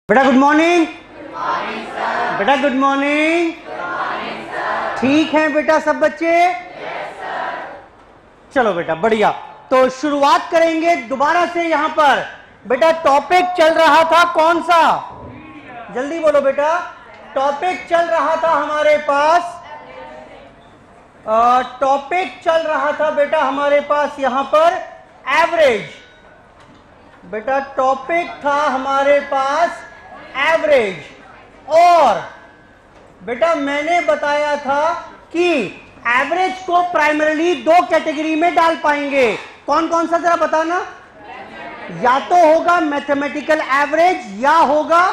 बेटा good morning. Sir. बेटा good morning. Sir. ठीक है बेटा सब बच्चे? Yes sir. चलो बेटा बढ़िया। तो शुरुआत करेंगे दोबारा से। यहां पर बेटा टॉपिक चल रहा था कौन सा? जल्दी बोलो बेटा। टॉपिक चल रहा था हमारे पास, टॉपिक चल रहा था बेटा हमारे पास यहां पर एवरेज। बेटा टॉपिक था हमारे पास एवरेज। और बेटा मैंने बताया था कि एवरेज को प्राइमरीली दो कैटेगरी में डाल पाएंगे। कौन कौन सा जरा बताना? या तो होगा मैथमेटिकल एवरेज या होगा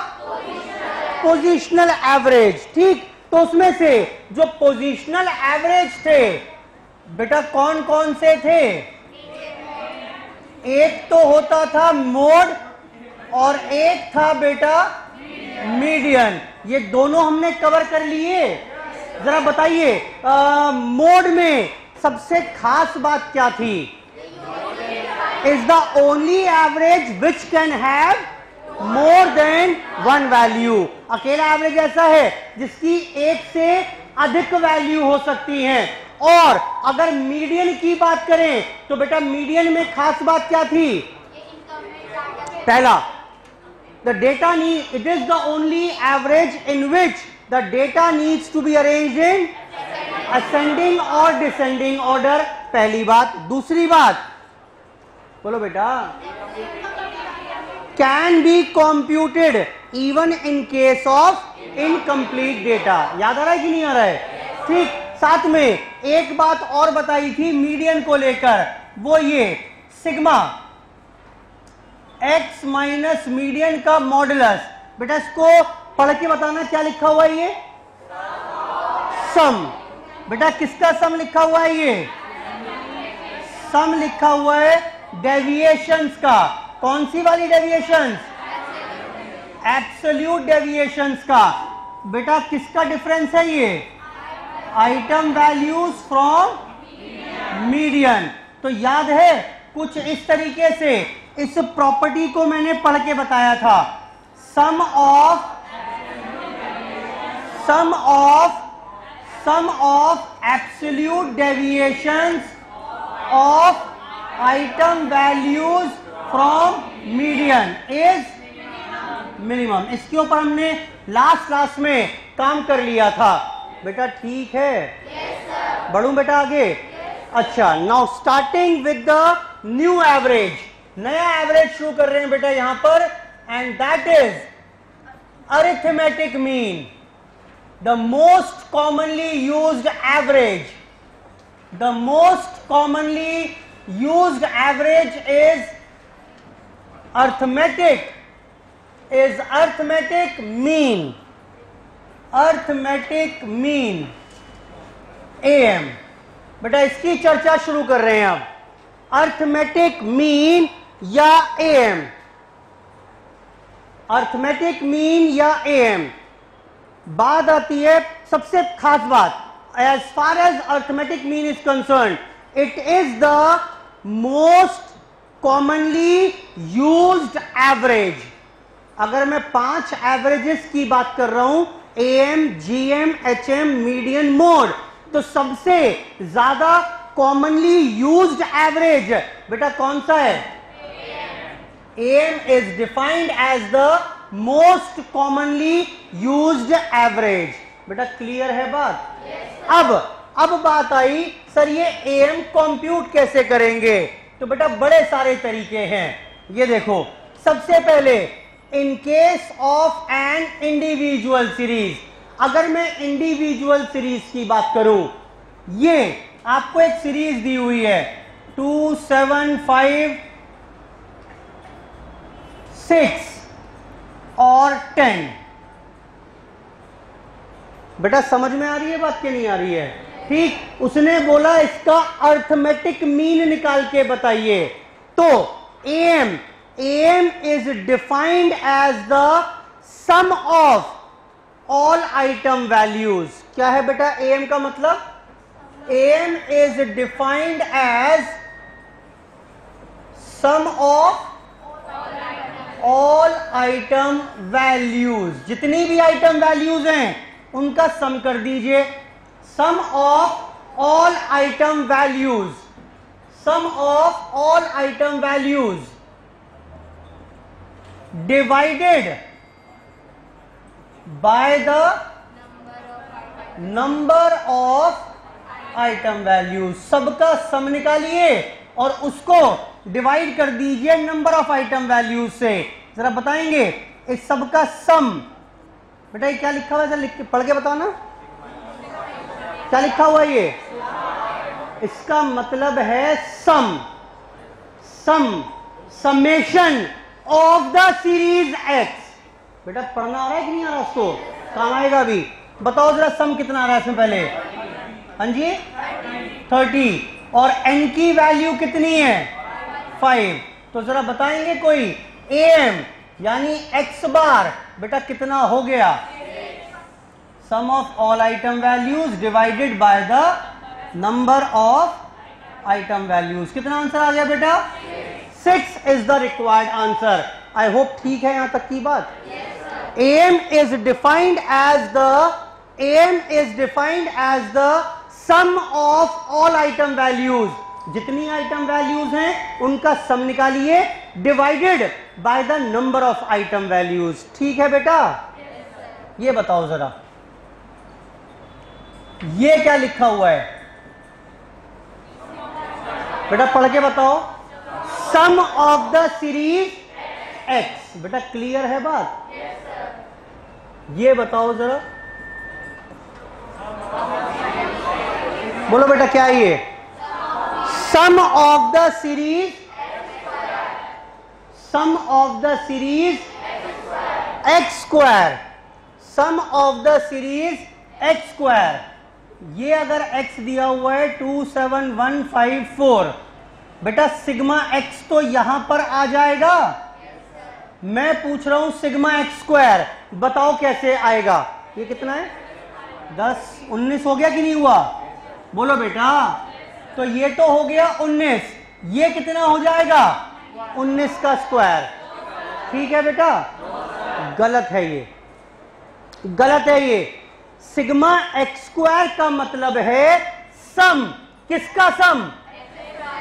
पोजीशनल एवरेज। ठीक, तो उसमें से जो पोजीशनल एवरेज थे बेटा कौन कौन से थे? एक तो होता था मोड और एक था बेटा मीडियन। ये दोनों हमने कवर कर लिए। जरा बताइए मोड में सबसे खास बात क्या थी? Is the only average which can have more than one value. अकेला एवरेज ऐसा है जिसकी एक से अधिक वैल्यू हो सकती है। और अगर मीडियन की बात करें तो बेटा मीडियन में खास बात क्या थी? पहला, the data need, it is the only average in which the data needs to be arranged in ascending or descending order। पहली बात। दूसरी बात बोलो बेटा, can be computed even in case of incomplete data। याद आ रहा है कि नहीं आ रहा है? ठीक, साथ में एक बात और बताई थी मीडियन को लेकर, वो ये सिग्मा x माइनस मीडियन का मॉडुलस। बेटा इसको पढ़ के बताना क्या लिखा हुआ है? ये सम। बेटा किसका सम लिखा हुआ है? ये सम लिखा हुआ है डेविएशंस का। कौन सी वाली डेविएशंस? एब्सोल्यूट डेविएशंस का। बेटा किसका डिफरेंस है? ये आइटम वैल्यूज फ्रॉम मीडियन। तो याद है कुछ इस तरीके से इस प्रॉपर्टी को मैंने पढ़ के बताया था। Sum of absolute deviations of item values from median is minimum. इसके ऊपर हमने लास्ट क्लास में काम कर लिया था। बेटा ठीक है? yes, बढ़ूं बेटा आगे? yes, अच्छा, now starting with the new average. नया एवरेज शुरू कर रहे हैं बेटा यहां पर, and that is arithmetic mean. The most commonly used average, the most commonly used average is arithmetic mean. Arithmetic mean AM। बेटा इसकी चर्चा शुरू कर रहे हैं अब। अर्थमेटिक मीन या AM, अर्थमेटिक मीन या AM। बात आती है सबसे खास बात, as far as arithmetic mean is concern, it is the most commonly used average. अगर मैं 5 एवरेजेस की बात कर रहा हूं, AM, GM, HM, median, mode, तो सबसे ज्यादा कॉमनली यूज्ड एवरेज बेटा कौन सा है? AM is defined as the most commonly used average। बेटा क्लियर है बात? yes, अब बात आई सर ये AM कंप्यूट कैसे करेंगे? तो बेटा बड़े सारे तरीके हैं। ये देखो, सबसे पहले इन case of an individual series, अगर मैं इंडिविजुअल सीरीज की बात करूं, ये आपको एक सीरीज दी हुई है 2, 7, 5, 6 और 10। बेटा समझ में आ रही है बात कि नहीं आ रही है? ठीक, उसने बोला इसका अर्थमेटिक मीन निकाल के बताइए। तो AM is defined as the sum of all item values। क्या है बेटा AM का मतलब? AM is defined as sum of all item values, जितनी भी आइटम वैल्यूज हैं उनका सम कर दीजिए। Sum of all item values, sum of all item values divided by the number of item values. सबका सम निकालिए और उसको डिवाइड कर दीजिए नंबर ऑफ आइटम वैल्यूज से। जरा बताएंगे इस सबका सम, बेटा ये क्या लिखा हुआ है, जरा लिख के पढ़ के बताओ ना, क्या लिखा हुआ है ये? इसका मतलब है sum, sum, summation of the series X. बेटा पढ़ना आ रहा है कि नहीं आ रहा? उसको काम आएगा अभी। बताओ जरा सम कितना आ रहा है इसमें पहले? हाँ जी 30, और n की वैल्यू कितनी है? 5। तो जरा बताएंगे कोई am यानी x बार बेटा कितना हो गया? Sum of all item values divided by the number of item values. कितना आंसर आ गया बेटा? 6 is the required answer. I hope ठीक है यहां तक की बात। am is defined as the sum of all item values। जितनी आइटम वैल्यूज हैं उनका सम निकालिए divided by the number of item values. ठीक है बेटा? ये बताओ जरा ये क्या लिखा हुआ है? बेटा पढ़ के बताओ। सम ऑफ द सीरीज एक्स। बेटा क्लियर है बात? ये बताओ जरा, बोलो बेटा क्या है ये? Sum of the series, sum of the series X square, sum of the series X square. ये अगर x दिया हुआ है 27154, बेटा सिग्मा x तो यहां पर आ जाएगा। मैं पूछ रहा हूं सिग्मा एक्स स्क्वायर, बताओ कैसे आएगा? ये कितना है? 10, 19 हो गया कि नहीं हुआ? बोलो बेटा। तो ये तो हो गया 19, ये कितना हो जाएगा? 19 का स्क्वायर। ठीक है बेटा? गलत है ये, गलत है ये। सिग्मा एक्स स्क्वायर का मतलब है सम, किसका sum?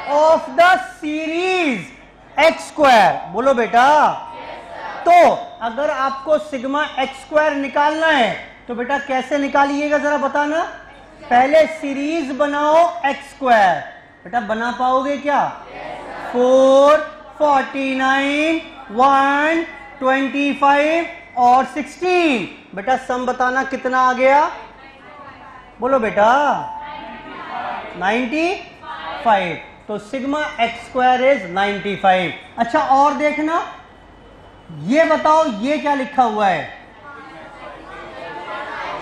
Of the series X square. बोलो बेटा। तो अगर आपको सिग्मा एक्स स्क्वायर निकालना है तो बेटा कैसे निकालिएगा जरा बताना। पहले सीरीज बनाओ एक्स स्क्वायर। बेटा बना पाओगे क्या? 4, 49, 125 और 16। बेटा सम बताना कितना आ गया? बोलो बेटा 95। तो सिग्मा एक्स स्क्वायर इज 95। अच्छा और देखना, ये बताओ ये क्या लिखा हुआ है?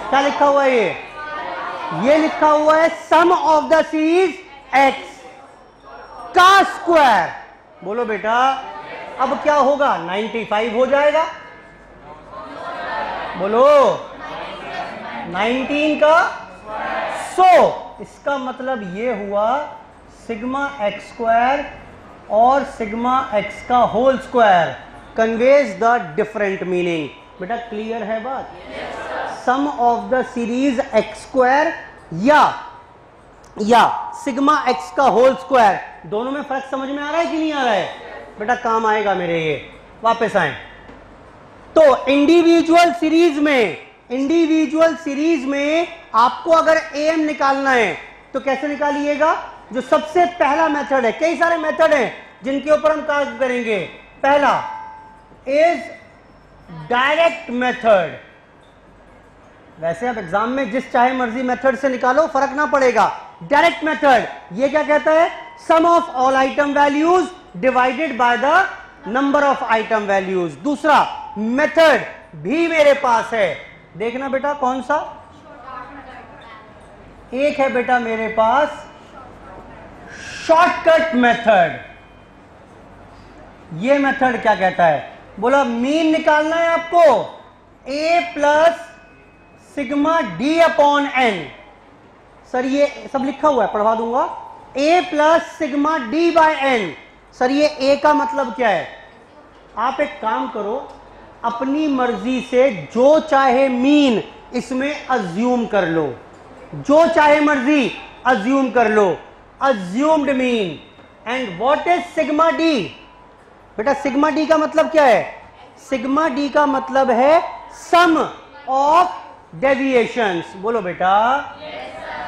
क्या लिखा हुआ है ये? ये लिखा हुआ है sum of the series x का स्क्वायर। बोलो बेटा अब क्या होगा? 95 हो जाएगा। बोलो 19 का 100। इसका मतलब ये हुआ सिग्मा एक्स स्क्वायर और सिग्मा एक्स का whole square conveys the different meaning. बेटा क्लियर है बात? Sum of the series X square या सिग्मा एक्स का होल स्क्वायर, दोनों में फर्क समझ में आ रहा है कि नहीं आ रहा है? बेटा काम आएगा मेरे ये। वापस आए तो इंडिविजुअल सीरीज में आपको अगर एम निकालना है तो कैसे निकालिएगा? जो सबसे पहला मेथड है, कई सारे मेथड हैं जिनके ऊपर हम काम करेंगे। पहला इज डायरेक्ट मेथड। वैसे आप एग्जाम में जिस चाहे मर्जी मेथड से निकालो फर्क ना पड़ेगा। डायरेक्ट मेथड ये क्या कहता है? Sum of all item values divided by the number of item values. दूसरा मेथड भी मेरे पास है, देखना बेटा कौन सा? एक है बेटा मेरे पास शॉर्टकट मेथड। ये मेथड क्या कहता है? बोला मीन निकालना है आपको, a plus sigma D upon N. Sir ये सब लिखा हुआ है, पढ़वा दूंगा। a plus sigma D by N. Sir ये a का मतलब क्या है? आप एक काम करो, अपनी मर्जी से जो चाहे मीन इसमें अज्यूम कर लो, जो चाहे मर्जी अज्यूम कर लो, assumed mean. And what is sigma D? बेटा सिग्मा डी का मतलब क्या है? सिग्मा डी का मतलब है सम ऑफ डेविएशंस। बोलो बेटा।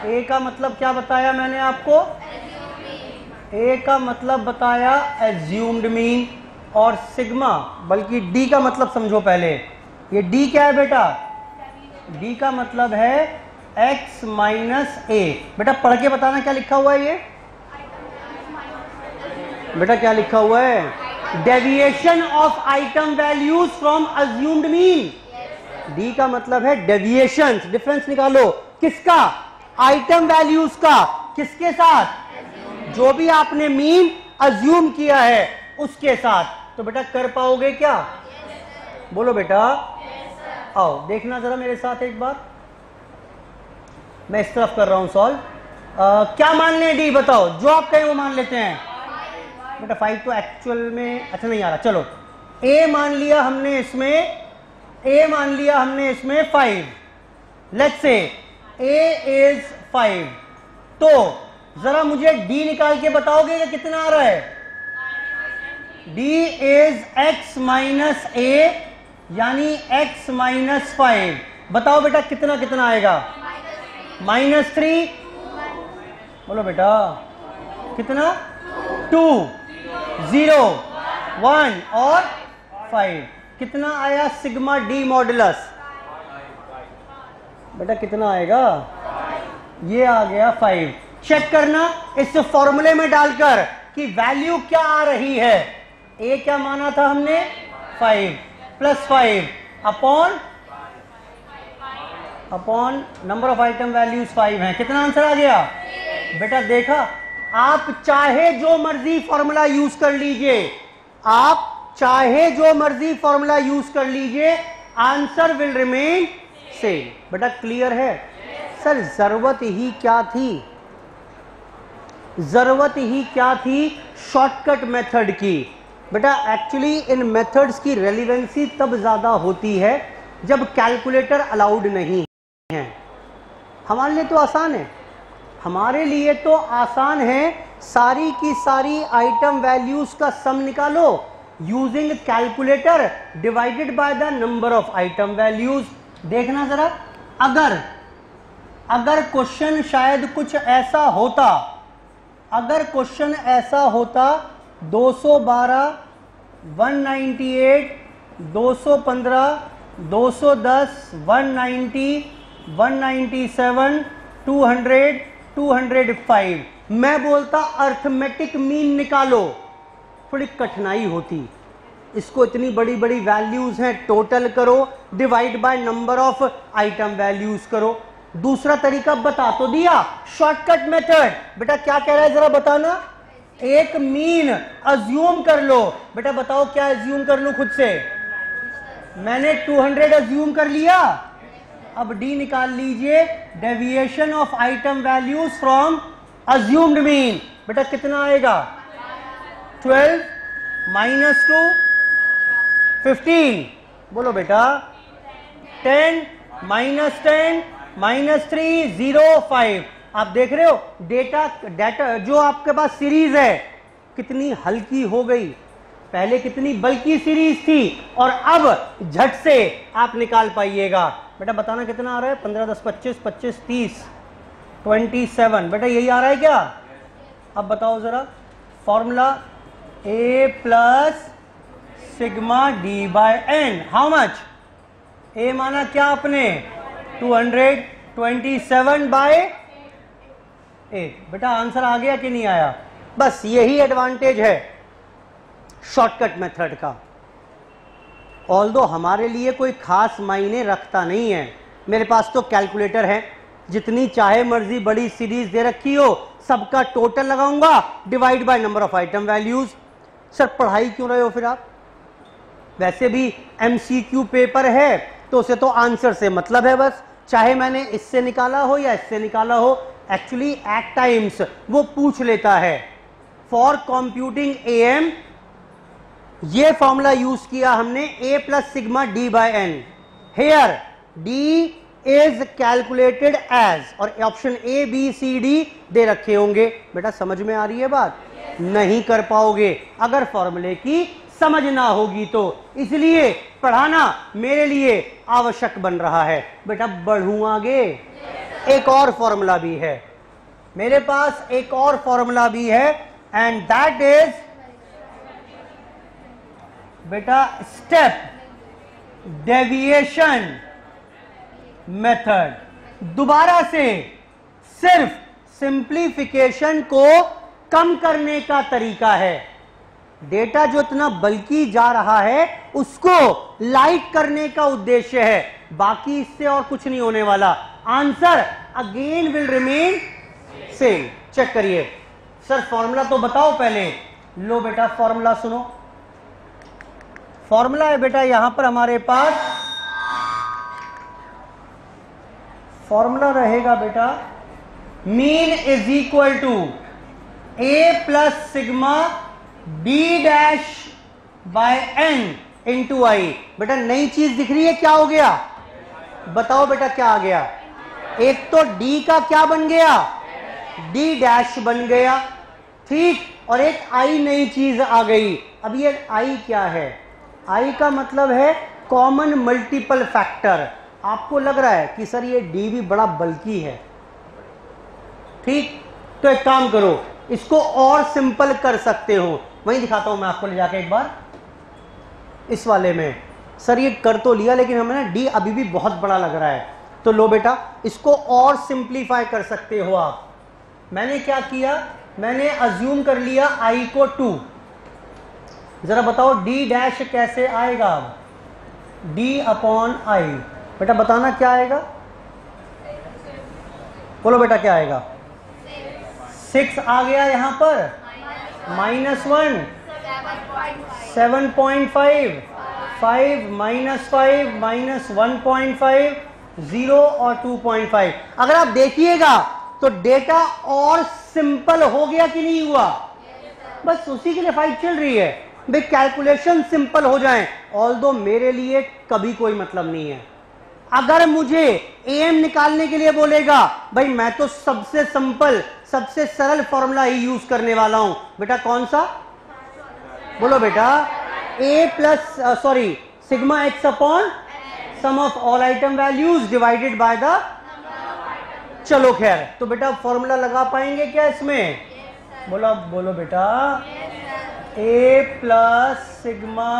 ए का मतलब क्या बताया मैंने आपको? ए का मतलब बताया एज्यूम्ड मीन, और सिग्मा बल्कि डी का मतलब समझो पहले। ये डी क्या है बेटा? डी का मतलब है x माइनस ए। बेटा पढ़ के बताना क्या लिखा हुआ है ये? बेटा क्या लिखा हुआ है? Deviation of item values from assumed mean. D का मतलब है डेविएशन। डिफरेंस निकालो किसका? आइटम वैल्यूज का। किसके साथ? जो भी आपने मीन अज्यूम किया है उसके साथ। तो बेटा कर पाओगे क्या? बोलो बेटा। आओ देखना जरा मेरे साथ एक बार, मैं इस तरफ कर रहा हूं सॉल्व। क्या मान लें डी? बताओ, जो आप कहें वो मान लेते हैं। बेटा 5 तो एक्चुअल में अच्छा नहीं आ रहा। चलो ए मान लिया हमने इसमें, ए मान लिया हमने इसमें 5। Let's say A is 5। तो जरा मुझे डी निकाल के बताओगे कि कितना आ रहा है? D is x minus A, यानी x माइनस 5। बताओ बेटा कितना कितना आएगा? -3। बोलो बेटा कितना? 2, 0, 1 और 5। कितना आया सिग्मा डी मॉडुलस? बेटा कितना आएगा? ये आ गया 5। चेक करना इस फॉर्मूले में डालकर कि वैल्यू क्या आ रही है। ए क्या माना था हमने? 5 + 5 upon number of item values 5 हैं। कितना आंसर आ गया? बेटा देखा, आप चाहे जो मर्जी फॉर्मूला यूज कर लीजिए, आप चाहे जो मर्जी फॉर्मूला यूज कर लीजिए, आंसर विल रिमेन सेम। बेटा क्लियर है? सर जरूरत ही क्या थी? जरूरत ही क्या थी शॉर्टकट मेथड की? बेटा एक्चुअली इन मेथड्स की रेलिवेंसी तब ज्यादा होती है जब कैलकुलेटर अलाउड नहीं है। हमारे लिए तो आसान है, हमारे लिए तो आसान है। सारी की सारी आइटम वैल्यूज का सम निकालो using calculator divided by the number of item values. देखना जरा, अगर क्वेश्चन शायद कुछ ऐसा होता, अगर क्वेश्चन ऐसा होता 212, 198, 215, 210, 190, 197, 200, 205, मैं बोलता अर्थमेटिक मीन निकालो, थोड़ी कठिनाई होती। इसको इतनी बड़ी बड़ी वैल्यूज हैं, टोटल करो, divide by number of item values करो। दूसरा तरीका बता तो दिया, शॉर्टकट मेथड। बेटा क्या कह रहा है जरा बताना? एक मीन अज्यूम कर लो। बेटा बताओ क्या अज्यूम कर लूं खुद से? मैंने 200 अज्यूम कर लिया। अब डी निकाल लीजिए, deviation of item values from assumed mean. बेटा कितना आएगा? 12 - 2 15। बोलो बेटा 10 - 10 -3 0 5। आप देख रहे हो डाटा जो आपके पास सीरीज है कितनी हल्की हो गई। पहले कितनी बल्कि सीरीज थी और अब झट से आप निकाल पाइएगा। बेटा बताना कितना आ रहा है? 15 10 25 25 30 27। बेटा यही आ रहा है क्या? अब बताओ जरा formula a plus sigma D by N. How much? a माना क्या आपने? 227/8। बेटा आंसर आ गया कि नहीं आया? बस यही एडवांटेज है शॉर्टकट मेथड का। ऑल्दो हमारे लिए कोई खास मायने रखता नहीं है, मेरे पास तो कैलकुलेटर है, जितनी चाहे मर्जी बड़ी सीरीज दे रखी हो सबका टोटल लगाऊंगा divide by number of item values. Sir पढ़ाई क्यों रहे हो फिर आप? वैसे भी एमसीक्यू पेपर है तो उसे तो आंसर से मतलब है बस, चाहे मैंने इससे निकाला हो या इससे निकाला हो। एक्चुअली एट टाइम्स वो पूछ लेता है फॉर कंप्यूटिंग एएम ये फॉर्मूला यूज किया हमने a plus sigma d by N. Here d is calculated as, और option A B C D दे रखे होंगे। बेटा समझ में आ रही है बात? नहीं कर पाओगे अगर फॉर्मूले की समझ ना होगी तो, इसलिए पढ़ाना मेरे लिए आवश्यक बन रहा है। बेटा बढ़ूं आगे, एक और फॉर्मूला भी है मेरे पास, एक और फॉर्मूला भी है, एंड दैट इज बेटा स्टेप डेविएशन मेथड। दोबारा से सिर्फ सिंप्लीफिकेशन को कम करने का तरीका है। डेटा जो इतना बल्कि जा रहा है उसको लाइट करने का उद्देश्य है, बाकी इससे और कुछ नहीं होने वाला। Answer again will remain same. Check करिए सर, फॉर्मूला तो बताओ पहले। लो बेटा फॉर्मूला सुनो। फॉर्मूला है बेटा यहां पर हमारे पास, फॉर्मूला रहेगा बेटा mean is equal to A plus sigma D dash by N into I. बेटा नई चीज दिख रही है, क्या हो गया बताओ बेटा, क्या आ गया? एक तो डी का क्या बन गया, डी डैश बन गया, ठीक, और एक आई नई चीज आ गई। अब ये आई क्या है? आई का मतलब है कॉमन मल्टीपल फैक्टर। आपको लग रहा है कि सर ये डी भी बड़ा बल्कि है, ठीक, तो एक काम करो, इसको और सिंपल कर सकते हो। वहीं दिखाता हूं मैं आपको ले जाके एक बार इस वाले में। सर ये कर तो लिया लेकिन हमें ना डी अभी भी बहुत बड़ा लग रहा है, तो लो बेटा इसको और सिंप्लीफाई कर सकते हो आप। मैंने क्या किया, मैंने अज्यूम कर लिया आई को 2। जरा बताओ डी डैश कैसे आएगा? अब डी अपॉन आई, बेटा बताना क्या आएगा, बोलो बेटा क्या आएगा? 6 आ गया यहां पर, -1 7.5, 5 -5 -1.5 0 और 2.5। अगर आप देखिएगा तो डेटा और सिंपल हो गया कि नहीं हुआ? बस उसी के लिए फाइट चल रही है भाई, कैलकुलेशन सिंपल हो जाए। ऑल्दो मेरे लिए कभी कोई मतलब नहीं है। अगर मुझे एम निकालने के लिए बोलेगा भाई मैं तो सबसे सिंपल सबसे सरल फॉर्मूला ही यूज करने वाला हूं। बेटा कौन सा? बोलो बेटा, A plus sorry sigma X upon sum of all item values divided by the, चलो खैर, तो बेटा फॉर्मूला लगा पाएंगे क्या इसमें? बोलो बोलो बेटा, A plus sigma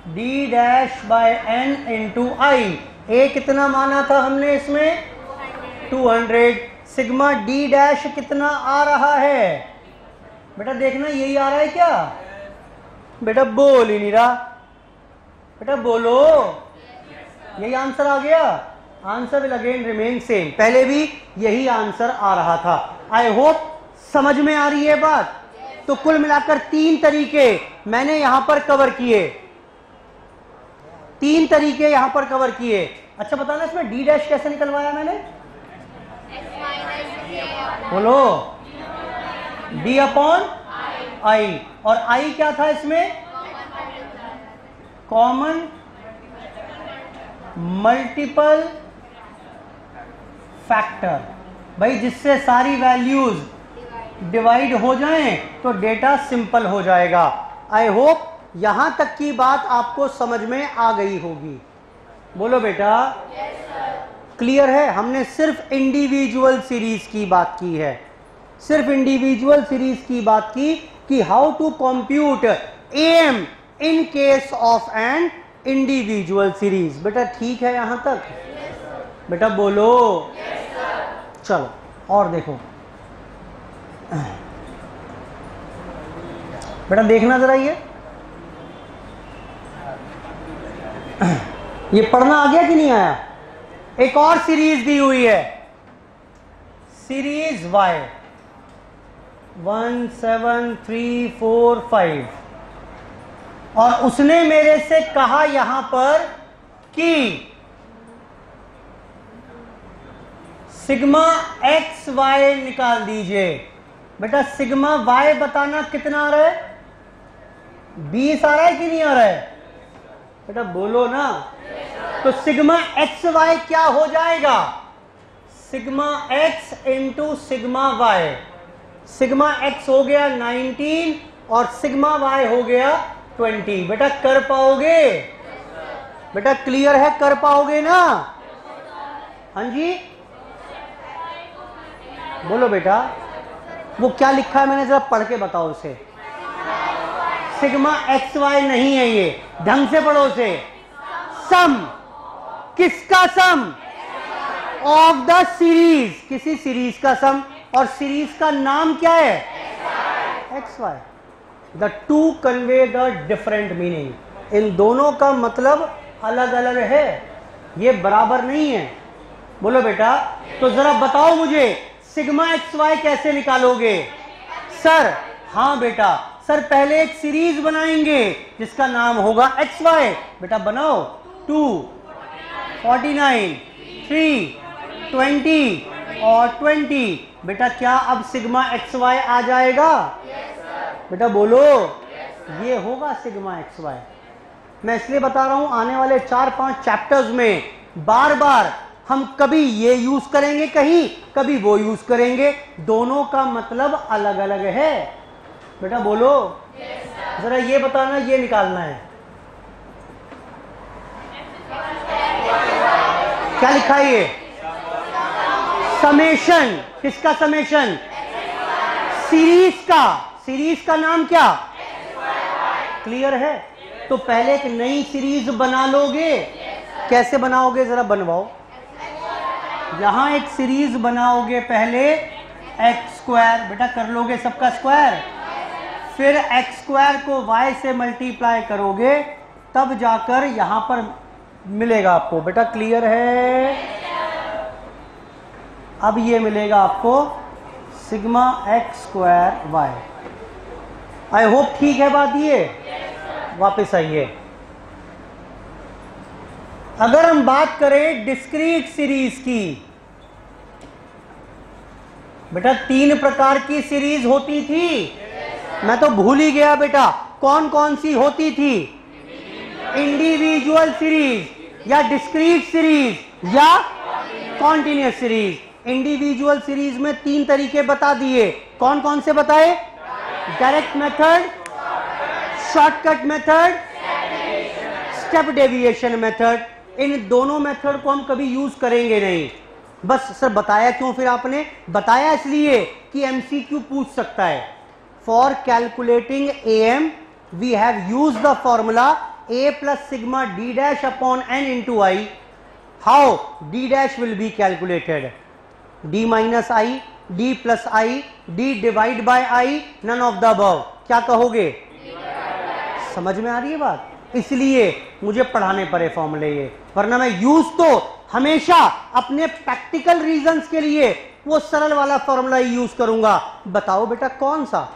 D dash by N into I. A कितना माना था हमने इसमें? 200। सिग्मा डी डैश कितना आ रहा है बेटा? देखना यही आ रहा है क्या? बेटा बोल ही नहीं रहा, बेटा बोलो, यही आंसर आ गया। Answer will again remain same, पहले भी यही आंसर आ रहा था। आई होप समझ में आ रही है बात। तो कुल मिलाकर 3 तरीके मैंने यहां पर कवर किए, 3 तरीके यहां पर कवर किए। अच्छा बताना इसमें डी डैश कैसे निकलवाया मैंने? बोलो, डी अपॉन आई, और आई क्या था इसमें? Common multiple factor. भाई जिससे सारी वैल्यूज डिवाइड हो जाएं तो डेटा सिंपल हो जाएगा। आई होप यहां तक की बात आपको समझ में आ गई होगी। बोलो बेटा, क्लियर है? हमने सिर्फ इंडिविजुअल सीरीज की बात की है, सिर्फ इंडिविजुअल सीरीज की बात की कि how to compute M in case of an individual series. बेटा ठीक है यहां तक? बेटा बोलो। चलो और देखो बेटा, देखना जरा ये पढ़ना आ गया कि नहीं आया? एक और सीरीज दी हुई है, सीरीज y 1 7 3 4 5, और उसने मेरे से कहा यहां पर कि सिग्मा एक्स वाई निकाल दीजिए। बेटा सिग्मा वाई बताना कितना आ रहा है? 20 आ रहा है कि नहीं आ रहा है बेटा, बोलो ना। तो सिग्मा एक्स वाई क्या हो जाएगा? Sigma X into sigma Y. Sigma X हो गया 19 और सिग्मा वाई हो गया 20। बेटा कर पाओगे? बेटा क्लियर है, कर पाओगे ना? हाँ जी बोलो बेटा। वो क्या लिखा है मैंने जरा पढ़ के बताओ उसे। सिग्मा एक्स वाई नहीं है ये, ढंग से पढ़ो उसे। सम, किसका सम? ऑफ द सीरीज, किसी सीरीज का सम। और सीरीज का नाम क्या है? X Y. The two convey the different meaning. इन दोनों का मतलब अलग अलग है, ये बराबर नहीं है। बोलो बेटा। तो जरा बताओ मुझे सिग्मा एक्स वाई कैसे निकालोगे? सर हाँ बेटा, सर पहले एक सीरीज बनाएंगे जिसका नाम होगा एक्स वाई। बेटा बनाओ। 2, 49, 3, 20 और 20। बेटा क्या अब सिग्मा एक्स वाई आ जाएगा? बेटा बोलो। ये होगा सिग्मा एक्स वाई। मैं इसलिए बता रहा हूं, आने वाले 4-5 चैप्टर्स में बार बार हम कभी ये यूज करेंगे, कहीं कभी वो यूज करेंगे, दोनों का मतलब अलग अलग है। बेटा बोलो। जरा ये बताना, ये निकालना है। क्या लिखा है ये? समेशन। किसका समेशन? सीरीज का। सीरीज का नाम क्या? क्लियर है? तो पहले एक नई सीरीज बना लोगे। कैसे बनाओगे जरा बनवाओ। यहां एक सीरीज बनाओगे पहले एक्स स्क्वायर। बेटा कर लोगे सबका स्क्वायर, फिर एक्स स्क्वायर को वाई से मल्टीप्लाई करोगे, तब जाकर यहां पर मिलेगा आपको। बेटा क्लियर है? अब ये मिलेगा आपको sigma X square Y. I hope ठीक है बात ये। वापस आइए। अगर हम बात करें डिस्क्रीट सीरीज की, बेटा 3 प्रकार की सीरीज होती थी। मैं तो भूल ही गया बेटा, कौन कौन सी होती थी? इंडिविजुअल सीरीज या डिस्क्रीट सीरीज या कॉन्टिन्यूअस सीरीज। इंडिविजुअल सीरीज में 3 तरीके बता दिए। कौन कौन से बताए? Direct method, shortcut method, step deviation method. इन दोनों मेथड को हम कभी यूज करेंगे नहीं। बस सर बताया क्यों फिर आपने? बताया इसलिए कि एमसीक्यू पूछ सकता है। For calculating AM we have used the formula a plus sigma d dash upon n into i. How d dash will be calculated? d minus i, d plus i, d divide by i, none of the above. क्या कहोगे? समझ में आ रही है बात? इसलिए मुझे पढ़ाने पड़े फॉर्मूले ये, वरना मैं यूज तो हमेशा अपने प्रैक्टिकल रीजंस के लिए वो सरल वाला फॉर्मूला यूज करूंगा। बताओ बेटा कौन सा?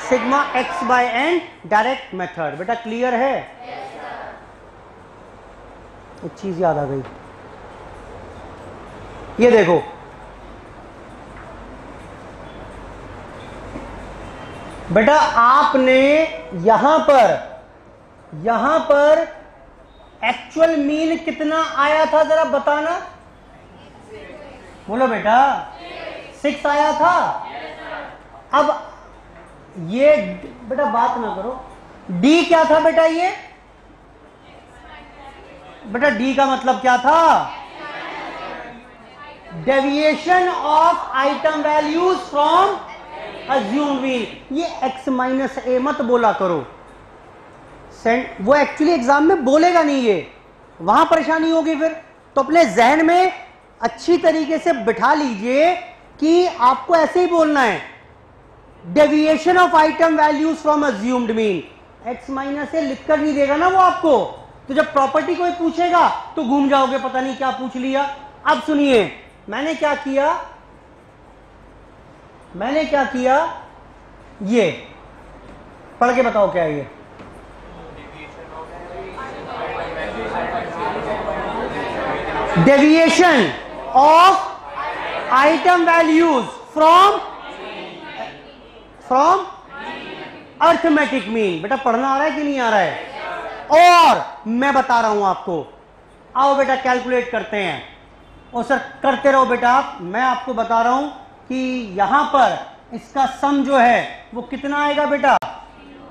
Sigma X by N direct method. बेटा क्लियर है? एक चीज याद आ गई, ये देखो बेटा, आपने यहां पर एक्चुअल मीन कितना आया था जरा बताना। बोलो बेटा। 6 आया था। अब ये बेटा बात ना करो, डी क्या था बेटा? ये बेटा डी का मतलब क्या था? Deviation of item values from assumed mean. ये x माइनस ए मत बोला करो, वो एक्चुअली एग्जाम में बोलेगा नहीं, ये वहां परेशानी होगी फिर। तो अपने जहन में अच्छी तरीके से बिठा लीजिए कि आपको ऐसे ही बोलना है, deviation of item values from assumed mean. x minus A लिखकर नहीं देगा ना वो आपको, तो जब प्रॉपर्टी कोई पूछेगा तो घूम जाओगे, पता नहीं क्या पूछ लिया। अब सुनिए मैंने क्या किया, ये पढ़ के बताओ क्या है ये। Deviation of item values from arithmetic mean. बेटा पढ़ना आ रहा है कि नहीं आ रहा है? और मैं बता रहा हूं आपको, आओ बेटा कैलकुलेट करते हैं। और सर करते रहो बेटा आप, मैं आपको बता रहा हूं कि यहां पर इसका सम जो है वो कितना आएगा बेटा,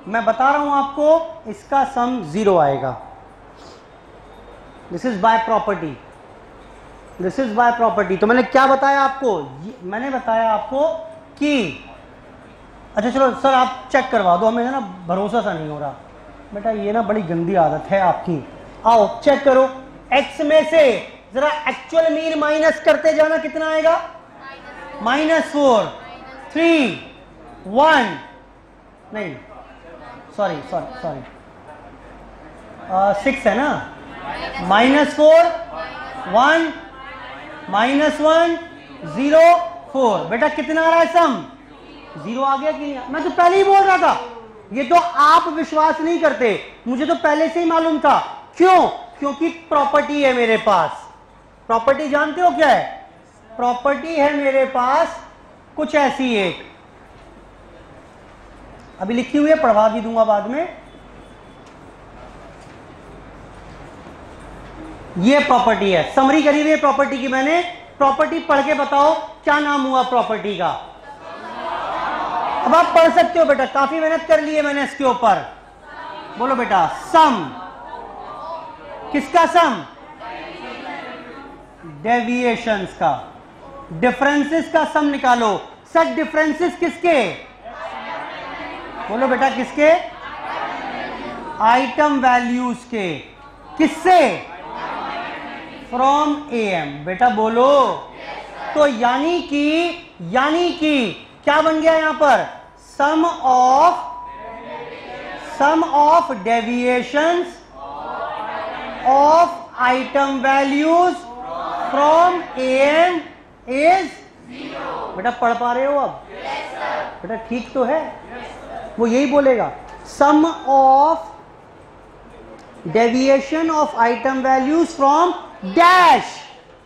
मैं बता रहा हूं आपको, इसका सम 0 आएगा। This is by property, this is by property. तो मैंने क्या बताया आपको, मैंने बताया आपको कि अच्छा चलो सर आप चेक करवा दो, हमें ना भरोसा सा नहीं हो रहा बेटा, ये ना बड़ी गंदी आदत है आपकी। आओ चेक करो, x में से जरा एक्चुअल मीन माइनस करते जाना, कितना आएगा? -4 3 1 नहीं सॉरी 6 है ना, -4 1 -1 0 4। बेटा कितना आ रहा है सम? 0 आ गया कि नहीं? मैं तो पहले ही बोल रहा था, ये तो आप विश्वास नहीं करते, मुझे तो पहले से ही मालूम था। क्यों? क्योंकि प्रॉपर्टी है मेरे पास। प्रॉपर्टी जानते हो क्या है? प्रॉपर्टी है मेरे पास कुछ ऐसी एक, अभी लिखी हुई है, पढ़वा भी दूंगा बाद में। ये प्रॉपर्टी है, समरी करी हुई है प्रॉपर्टी की मैंने। प्रॉपर्टी पढ़ के बताओ क्या नाम हुआ प्रॉपर्टी का। अब आप पढ़ सकते हो बेटा, काफी मेहनत कर ली है मैंने इसके ऊपर। बोलो बेटा, सम। किसका सम? डेविएशंस का। डिफरेंसेस का सम निकालो। सर डिफरेंसेस किसके? बोलो बेटा किसके? आइटम वैल्यूज के। किससे? From AM। बेटा बोलो। तो यानी कि क्या बन गया यहां पर? Sum of deviations of item values from AM is 0। बेटा पढ़ पा रहे हो अब? बेटा ठीक तो है? वो यही बोलेगा, sum of deviation of item values from dash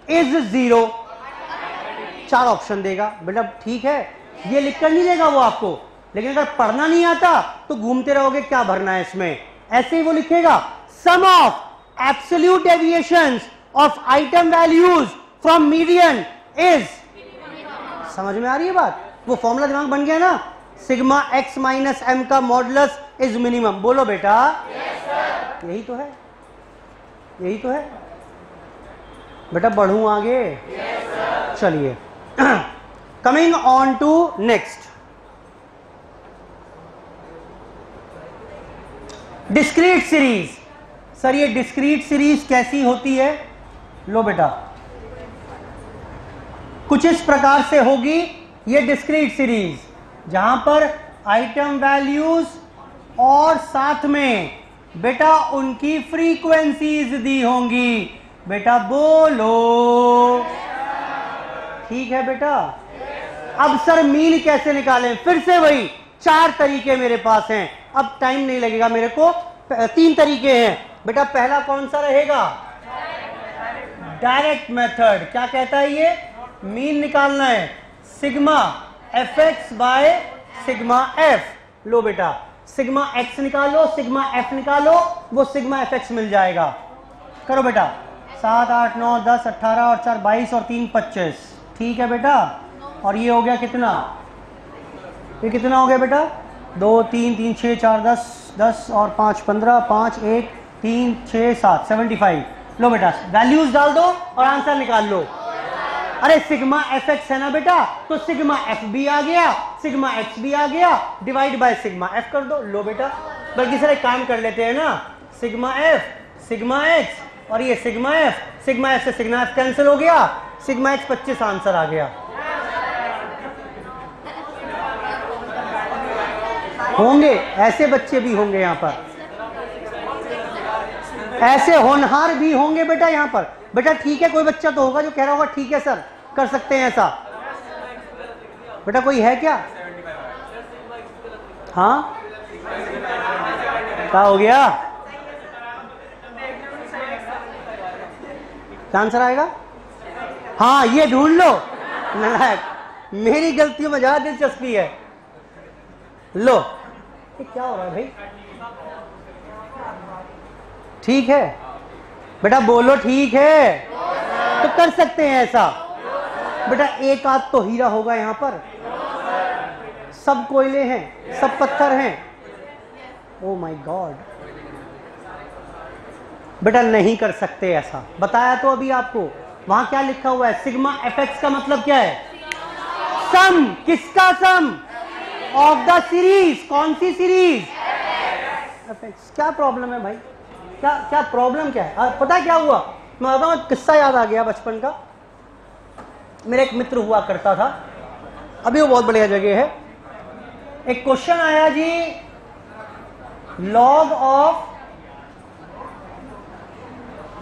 is 0। 4 option देगा। बेटा ठीक है, ये लिखकर नहीं देगा वो आपको, लेकिन अगर पढ़ना नहीं आता तो घूमते रहोगे क्या भरना है इसमें। ऐसे ही वो लिखेगा, sum of absolute deviations of item values from median is. समझ में आ रही है बात? वो फॉर्मूला दिमाग बन गया ना, सिग्मा x माइनस m का मॉडुलस इज मिनिमम। बोलो बेटा यही तो है, यही तो है। बेटा बढ़ूं आगे? चलिए coming on to next, discrete series. Sir ये डिस्क्रीट सीरीज कैसी होती है? लो बेटा कुछ इस प्रकार से होगी ये डिस्क्रीट सीरीज, जहां पर आइटम वैल्यूज और साथ में बेटा उनकी फ्रीक्वेंसीज दी होंगी। बेटा बोलो ठीक है बेटा? अब सर मीन कैसे निकालें? फिर से वही 4 तरीके मेरे पास हैं, अब टाइम नहीं लगेगा मेरे को। 3 तरीके हैं बेटा। पहला कौन सा रहेगा? Direct method. क्या कहता है ये? मीन निकालना है sigma fx by sigma f। लो बेटा सिग्मा x निकालो, सिग्मा f निकालो, वो सिग्मा fx मिल जाएगा। करो बेटा, 7 8 9 10 18 और 4 22 और 3 25। ठीक है बेटा? और ये हो गया कितना? ये कितना हो गया बेटा? 2 3 3 6 4 10 10 और 5 15 5 1 3 6 7 75। लो बेटा वैल्यूज डाल दो और आंसर निकाल लो। अरे सिग्मा fx है ना बेटा, तो सिग्मा f भी आ गया, सिग्मा x भी आ गया, डिवाइड बाय सिग्मा f कर दो। लो बेटा, बल्कि सर एक काम कर लेते हैं ना, सिग्मा f सिग्मा x और ये सिग्मा f से सिग्मा f कैंसिल हो गया, सिग्मा x 25 आंसर आ गया। होंगे ऐसे बच्चे भी होंगे यहाँ पर, ऐसे होनहार भी होंगे बेटा यहाँ पर। बेटा ठीक है, कोई बच्चा तो होगा जो कह रहा होगा ठीक है सर कर सकते हैं ऐसा। बेटा कोई है क्या? हाँ क्या हो गया? क्या आंसर आएगा? हाँ ये ढूंढ लो। नालायक, मेरी गलतियों में ज्यादा दिलचस्पी है। लो ये क्या हो रहा है भाई? ठीक है बेटा, बोलो ठीक है, तो कर सकते हैं ऐसा। बेटा एक आध तो हीरा होगा यहाँ पर, सब कोयले हैं, सब पत्थर हैं। ओ माय गॉड, बेटा नहीं कर सकते ऐसा, बताया तो अभी आपको। वहां क्या लिखा हुआ है? सिग्मा एफ एक्स का मतलब क्या है? सम। किसका सम? Of the series. कौन सी सीरीज? F x. क्या प्रॉब्लम है भाई? क्या प्रॉब्लम क्या है? पता है क्या हुआ? मैं बताऊं, एक किस्सा याद आ गया बचपन का। मेरा एक मित्र हुआ करता था, अभी वो बहुत बढ़िया जगह है। एक क्वेश्चन आया जी, लॉग ऑफ,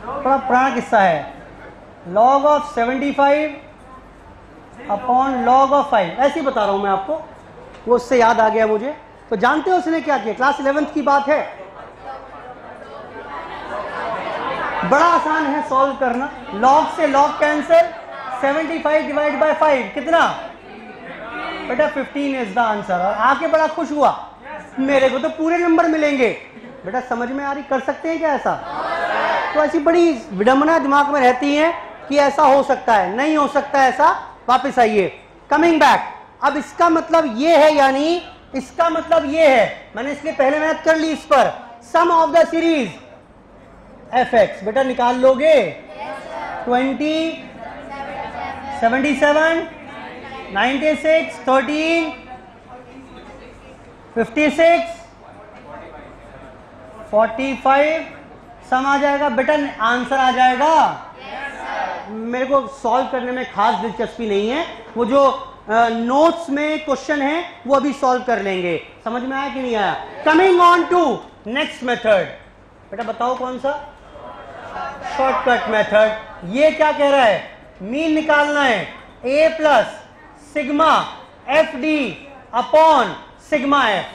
बड़ा पुराना किस्सा है, log of 75 upon log of 5। ऐसे ही बता रहा हूं मैं आपको, वो उससे याद आ गया मुझे। तो जानते हो उसने क्या किया? क्लास 11th की बात है, बड़ा आसान है सॉल्व करना। लॉग से लॉग कैंसिल, 75 डिवाइड बाय 5 कितना? बेटा 15 इज द आंसर। और आके बड़ा खुश हुआ, मेरे को तो पूरे नंबर मिलेंगे। बेटा समझ में आ रही? कर सकते हैं क्या ऐसा? तो ऐसी बड़ी विडंबना दिमाग में रहती है कि ऐसा हो सकता है, नहीं हो सकता ऐसा। वापस आइए, कमिंग बैक। अब इसका मतलब ये है, यानी इसका मतलब ये है, मैंने इसलिए पहले मैथ कर ली इस पर, sum of the series F X. बेटा निकाल लोगे? 20, 77, 96, 13, 56, 45 सम आ जाएगा। बेटा आंसर आ जाएगा। मेरे को सॉल्व करने में खास दिलचस्पी नहीं है, वो जो नोट्स में क्वेश्चन है वो अभी सॉल्व कर लेंगे। समझ में आया कि नहीं आया? Coming on to next method. बेटा बताओ कौन सा? Shortcut method. ये क्या कह रहा है? मीन निकालना है, A plus sigma F D upon sigma F.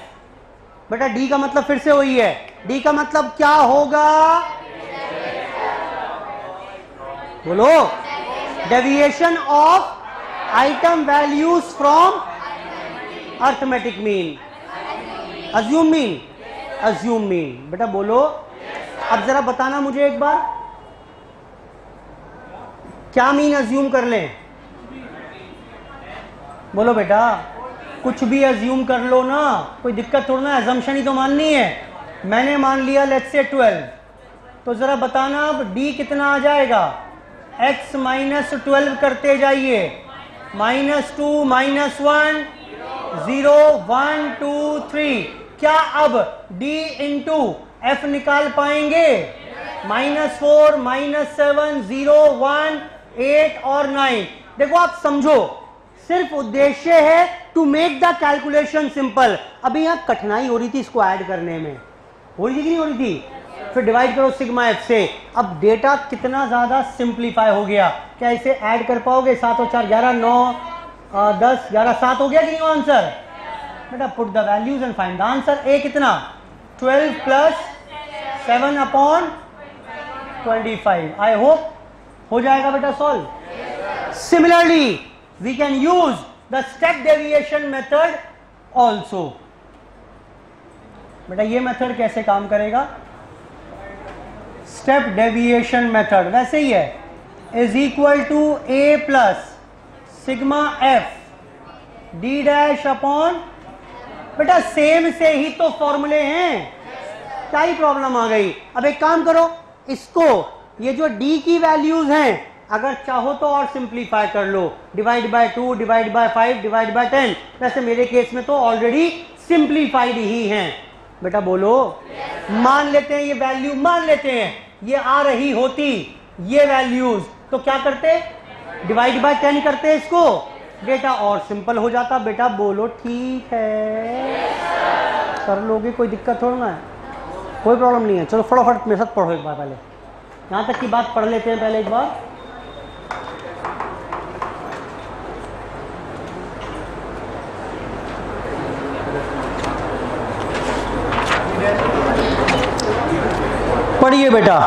बेटा डी का मतलब फिर से वही है, डी का मतलब क्या होगा? बोलो। Deviation of item values from arithmetic mean, assume mean, assume mean. बेटा बोलो। अब जरा बताना मुझे एक बार, क्या मीन अज्यूम कर लें? बोलो बेटा। कुछ भी अज्यूम कर लो ना, कोई दिक्कत थोड़ा ना, अजम्पशन ही तो माननी है। मैंने मान लिया लेट्स से 12, तो जरा बताना अब डी कितना आ जाएगा? x माइनस 12 करते जाइए, -2, -1, 0, 1, 2, 3। क्या अब d इंटू एफ निकाल पाएंगे? -4, -7, 0, 1, 8 और 9। देखो आप समझो, सिर्फ उद्देश्य है to make the calculation simple. अभी यहां कठिनाई हो रही थी इसको ऐड करने में, हो रही थी कि नहीं हो रही थी? फिर डिवाइड करो सिग्मा एफ से। अब डेटा कितना ज्यादा सिंप्लीफाई हो गया। क्या इसे ऐड कर पाओगे? 7 और 4 11, 9, 10, 11, 7 हो गया कि नहीं आंसर? बेटा put the values and find the answer. A कितना? 12 प्लस 7 अपॉन 25। आई होप हो जाएगा बेटा solve. Similarly we can use the step deviation method also. बेटा ये मेथड कैसे काम करेगा? स्टेप डेविएशन मेथड वैसे ही है, is equal to A plus sigma F D dash upon. बेटा सेम से ही तो फॉर्मूले हैं, क्या ही प्रॉब्लम आ गई? अब एक काम करो, इसको ये जो डी की वैल्यूज हैं, अगर चाहो तो और सिंप्लीफाई कर लो, divide by 2, divide by 5, divide by 10। वैसे मेरे केस में तो ऑलरेडी सिंप्लीफाइड ही हैं। बेटा बोलो। मान लेते हैं ये वैल्यू, मान लेते हैं ये आ रही होती ये वैल्यूज, तो क्या करते? डिवाइड बाय 10 करते इसको, बेटा और सिंपल हो जाता। बेटा बोलो ठीक है, कर लोगे, कोई दिक्कत थोड़ा ना है, कोई प्रॉब्लम नहीं है। चलो फटाफट मेरे साथ पढ़ो एक बार, पहले यहां तक की बात पढ़ लेते हैं पहले एक बार। पढ़िए बेटा।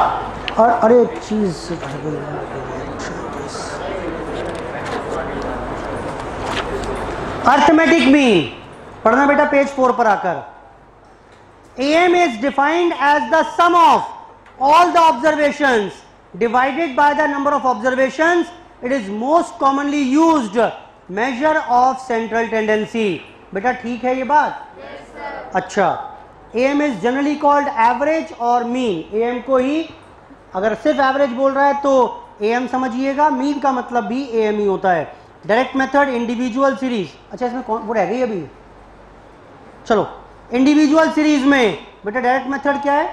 और अरे एक चीज अर्थमेटिक मीन पढ़ना बेटा, पेज 4 पर आकर। AM is defined as the sum of all the observations divided by the number of observations. It is most commonly used measure of central tendency. बेटा ठीक है ये बात? Yes, sir. अच्छा, AM is generally called average और mean. AM को ही अगर सिर्फ एवरेज बोल रहा है तो AM समझिएगा, मीन का मतलब भी AM ही होता है. Direct method, individual series. अच्छा, इसमें कौन वो रह गई अभी? चलो, इंडिविजुअल सीरीज में बेटा डायरेक्ट मेथड क्या है?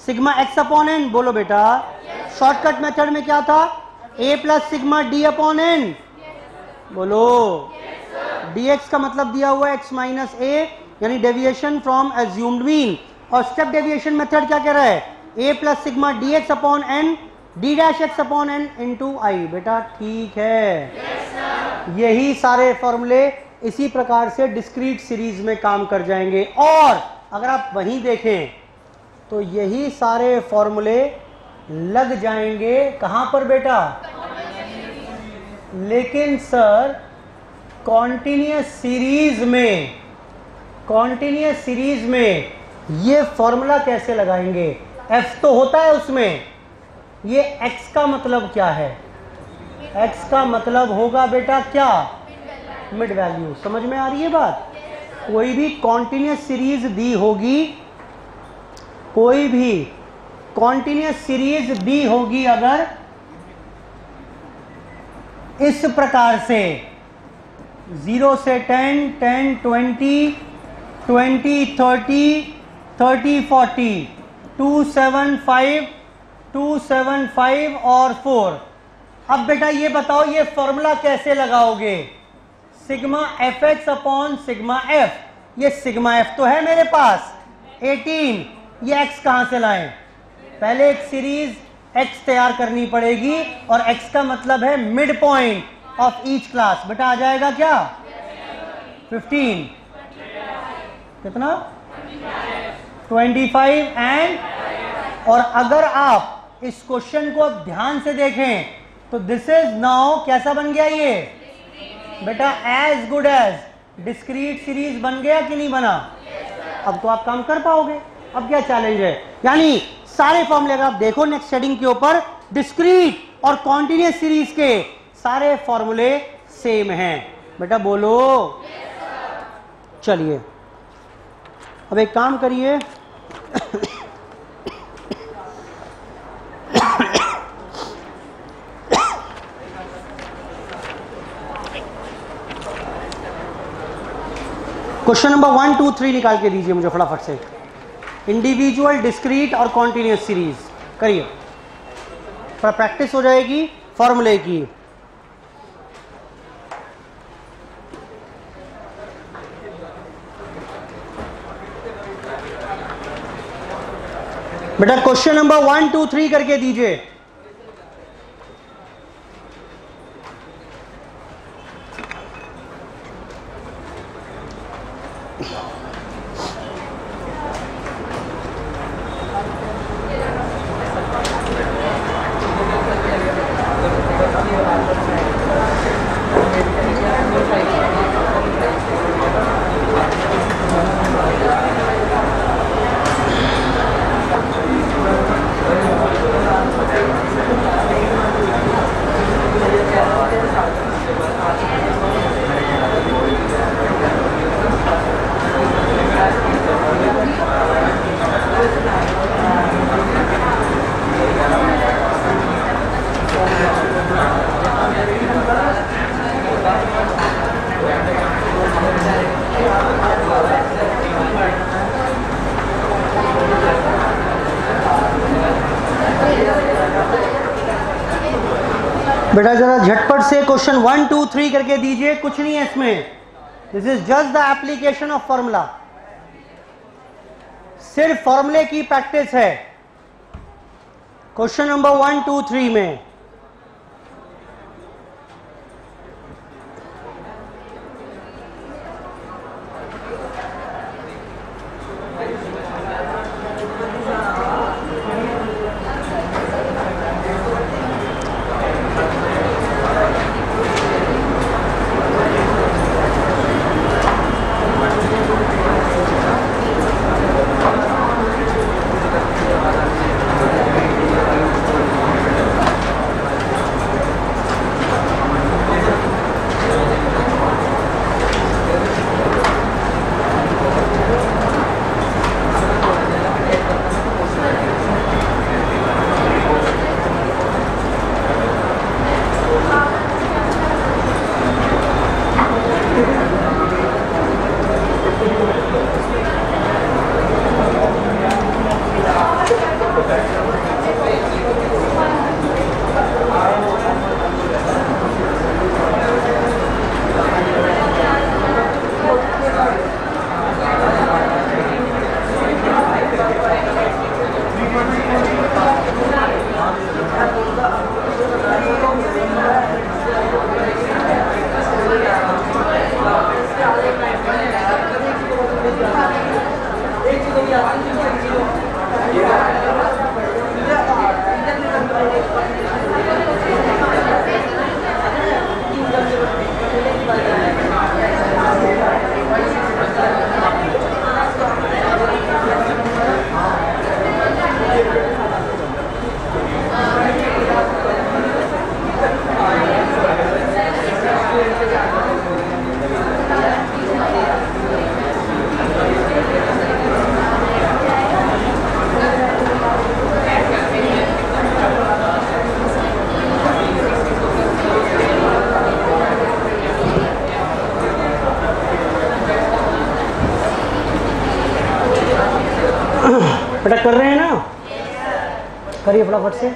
Sigma X upon N. बोलो बेटा. शॉर्टकट मेथड में क्या था? A plus sigma D upon N. बोलो. dx का मतलब दिया हुआ है x माइनस ए, यानी डेविएशन फ्रॉम एज्यूम्ड मीन. और स्टेप डेविएशन मेथड क्या कह रहा है? a plus sigma D X upon N D dash X upon N into I. बेटा ठीक है. यही सारे फॉर्मूले इसी प्रकार से डिस्क्रीट सीरीज में काम कर जाएंगे. और अगर आप वहीं देखें तो यही सारे फॉर्मूले लग जाएंगे कहां पर बेटा? लेकिन सर कॉन्टिन्यूअस सीरीज में ये फॉर्मूला कैसे लगाएंगे? f तो होता है उसमें. ये x का मतलब क्या है? x का मतलब होगा बेटा क्या? Mid value. समझ में आ रही है बात? कोई भी कॉन्टिन्यूअस सीरीज दी होगी, कोई भी कॉन्टिन्यूअस सीरीज दी होगी अगर इस प्रकार से 0 से 10, 10, 20, 20, 30, 30, 40, 275, 275 और 4. अब बेटा ये बताओ ये फॉर्मूला कैसे लगाओगे? Sigma F x upon sigma F. ये सिग्मा एफ तो है मेरे पास 18, ये एक्स कहां से लाएं? पहले एक सीरीज एक्स तैयार करनी पड़ेगी और एक्स का मतलब है mid point of each class. बेटा आ जाएगा क्या? 15 कितना? 25 एंड. और अगर आप इस क्वेश्चन को अब ध्यान से देखें तो दिस इज नाउ कैसा बन गया ये? बेटा as good as discrete series बन गया कि नहीं बना? अब तो आप काम कर पाओगे. अब क्या चैलेंज है? यानी सारे फॉर्मूले अगर आप देखो नेक्स्ट हेडिंग के ऊपर, डिस्क्रीट और कॉन्टिन्यूअस सीरीज के सारे फॉर्मूले सेम हैं. बेटा बोलो. चलिए अब एक काम करिए. क्वेश्चन नंबर 1, 2, 3 निकाल के दीजिए मुझे फटाफट से. इंडिविजुअल, डिस्क्रीट और कॉन्टिन्यूअस सीरीज करिए, पर प्रैक्टिस हो जाएगी फॉर्मूले की. बेटा क्वेश्चन नंबर 1, 2, 3 करके दीजिए. बेटा जरा झटपट से क्वेश्चन 1, 2, 3 करके दीजिए. कुछ नहीं है इसमें. This is just the application of formula. सिर्फ फॉर्मूले की प्रैक्टिस है क्वेश्चन नंबर 1, 2, 3 में. कर रहे हैं ना? करिए फटाफट से।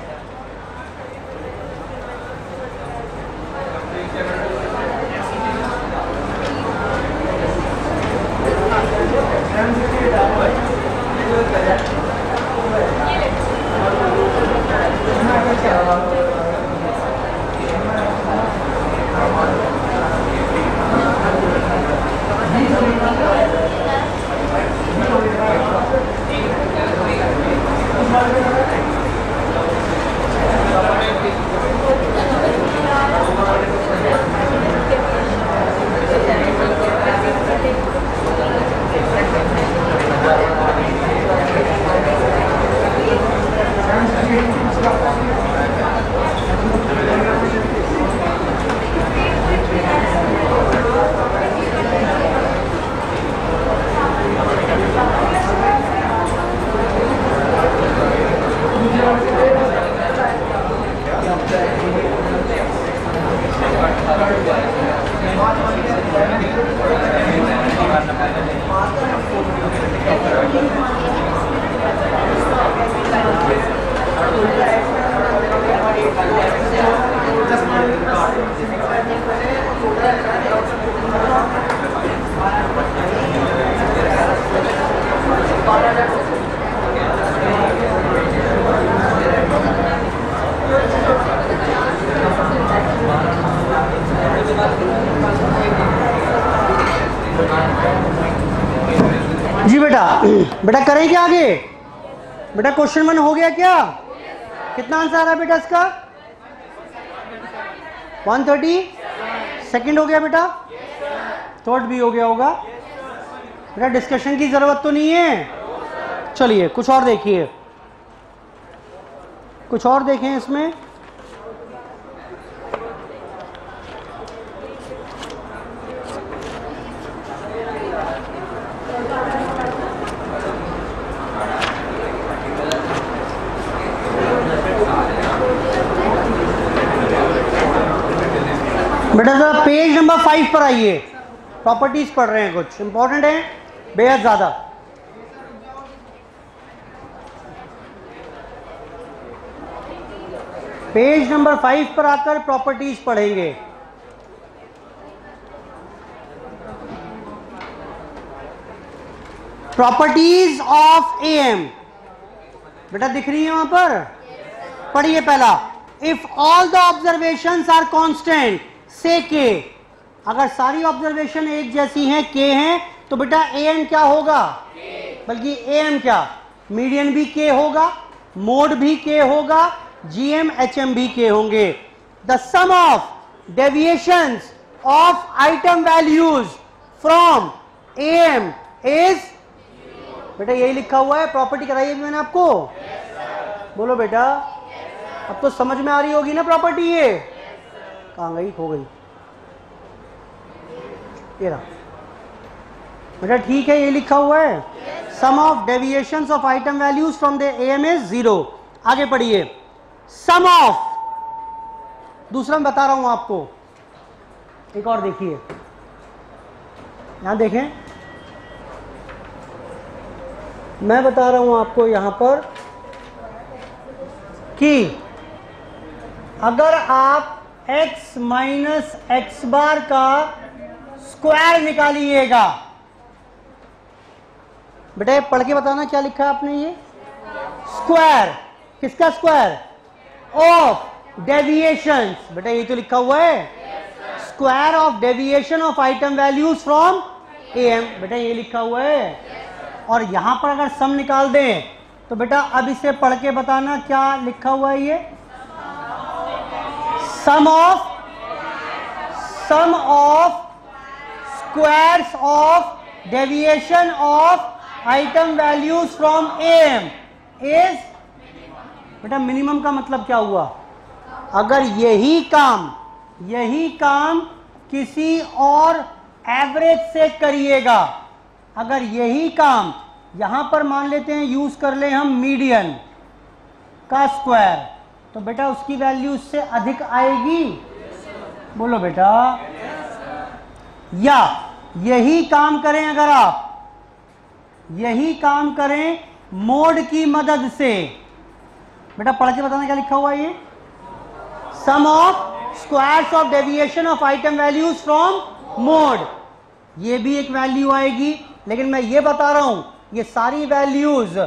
जी बेटा, बेटा करें क्या आगे? बेटा क्वेश्चन 1 हो गया क्या? कितना आंसर आ रहा है बेटा इसका? 130। सेकंड हो गया बेटा? थर्ड भी हो गया होगा बेटा। डिस्कशन की जरूरत तो नहीं है। चलिए कुछ और देखिए, कुछ और देखें इसमें। बेटा जरा पेज नंबर 5 पर आइए। प्रॉपर्टीज पढ़ रहे हैं, कुछ इंपॉर्टेंट है, बेहद ज्यादा। पेज नंबर 5 पर आकर प्रॉपर्टीज पढ़ेंगे। प्रॉपर्टीज ऑफ एएम बेटा दिख रही है वहां पर? पढ़िए पहला, if all the observations are constant से के। अगर सारी ऑब्जर्वेशन एक जैसी हैं, के हैं, तो बेटा एएम क्या होगा? बल्कि एएम क्या, मीडियन भी के होगा, मोड भी के होगा, जीएम एचएम भी के होंगे। The sum of deviations of item values from AM is, बेटा यही लिखा हुआ है। प्रॉपर्टी कराई है मैंने आपको, बोलो बेटा। अब तो समझ में आ रही होगी ना प्रॉपर्टी। ये कहाँ गई? खो गई। ये रहा बेटा, ठीक है, ये लिखा हुआ है। Sum of deviations of item values from the AM is 0। आगे पढ़िए, सम ऑफ, दूसरा मैं बता रहा हूं आपको। एक और देखिए, यहां देखें, मैं बता रहा हूं आपको यहां पर कि अगर आप x माइनस एक्स बार का स्क्वायर निकालिएगा, बेटा पढ़ के बताना क्या लिखा है आपने। ये स्क्वायर, किसका स्क्वायर? Of deviations. बेटा ये तो लिखा हुआ है, square of deviation of item values from am. बेटा ये लिखा हुआ है। और यहां पर अगर सम निकाल दें तो बेटा अब इसे पढ़ के बताना क्या लिखा हुआ है। ये sum of squares of deviation of item values from AM is, बेटा मिनिमम का मतलब क्या हुआ? अगर यही काम किसी और एवरेज से करिएगा, अगर यही काम यहां पर मान लेते हैं, यूज कर ले हम मीडियन का स्क्वायर, तो बेटा उसकी वैल्यू उससे अधिक आएगी। बोलो बेटा। या यही काम करें, अगर आप यही काम करें मोड की मदद से। बेटा पढ़ के बताना क्या लिखा हुआ है ये, sum of squares of deviation of item values from mode. ये भी एक वैल्यू आएगी, लेकिन मैं ये बता रहा हूं ये सारी वैल्यूज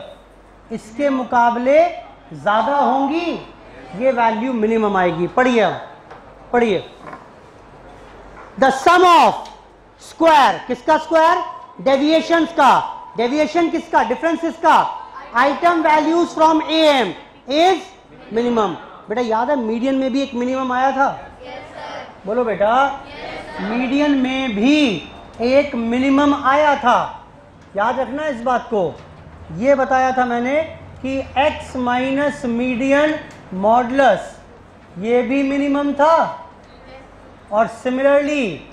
इसके मुकाबले ज्यादा होंगी, ये वैल्यू मिनिमम आएगी। पढ़िए अब, पढ़िए। द सम ऑफ स्क्वायर, किसका स्क्वायर, डेविएशन का, डेविएशन किसका, डिफरेंस किसका, item values from AM is minimum. बेटा याद है मीडियन में भी एक मिनिमम आया था? बोलो बेटा, मीडियन में भी एक मिनिमम आया था, याद रखना इस बात को। ये बताया था मैंने कि x माइनस मीडियन मॉडुलस ये भी मिनिमम था, और सिमिलरली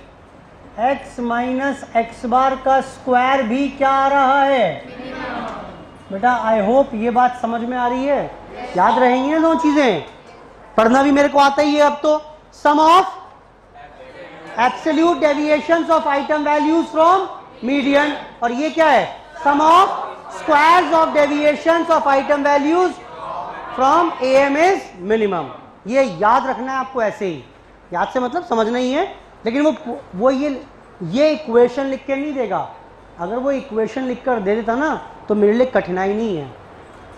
x माइनस एक्स बार का स्क्वायर भी क्या आ रहा है, बेटा आई होप ये बात समझ में आ रही है, याद रहेंगी ना दो चीजें, पढ़ना भी मेरे को आता ही है अब तो। Sum of absolute deviations of item values from median, और ये क्या है, sum of squares of deviations of item values from AM is minimum. ये याद रखना है आपको, ऐसे ही याद से मतलब समझना ही है, लेकिन वो ये इक्वेशन लिख के नहीं देगा। अगर वो इक्वेशन लिख कर दे देता ना तो मेरे लिए कठिनाई नहीं है,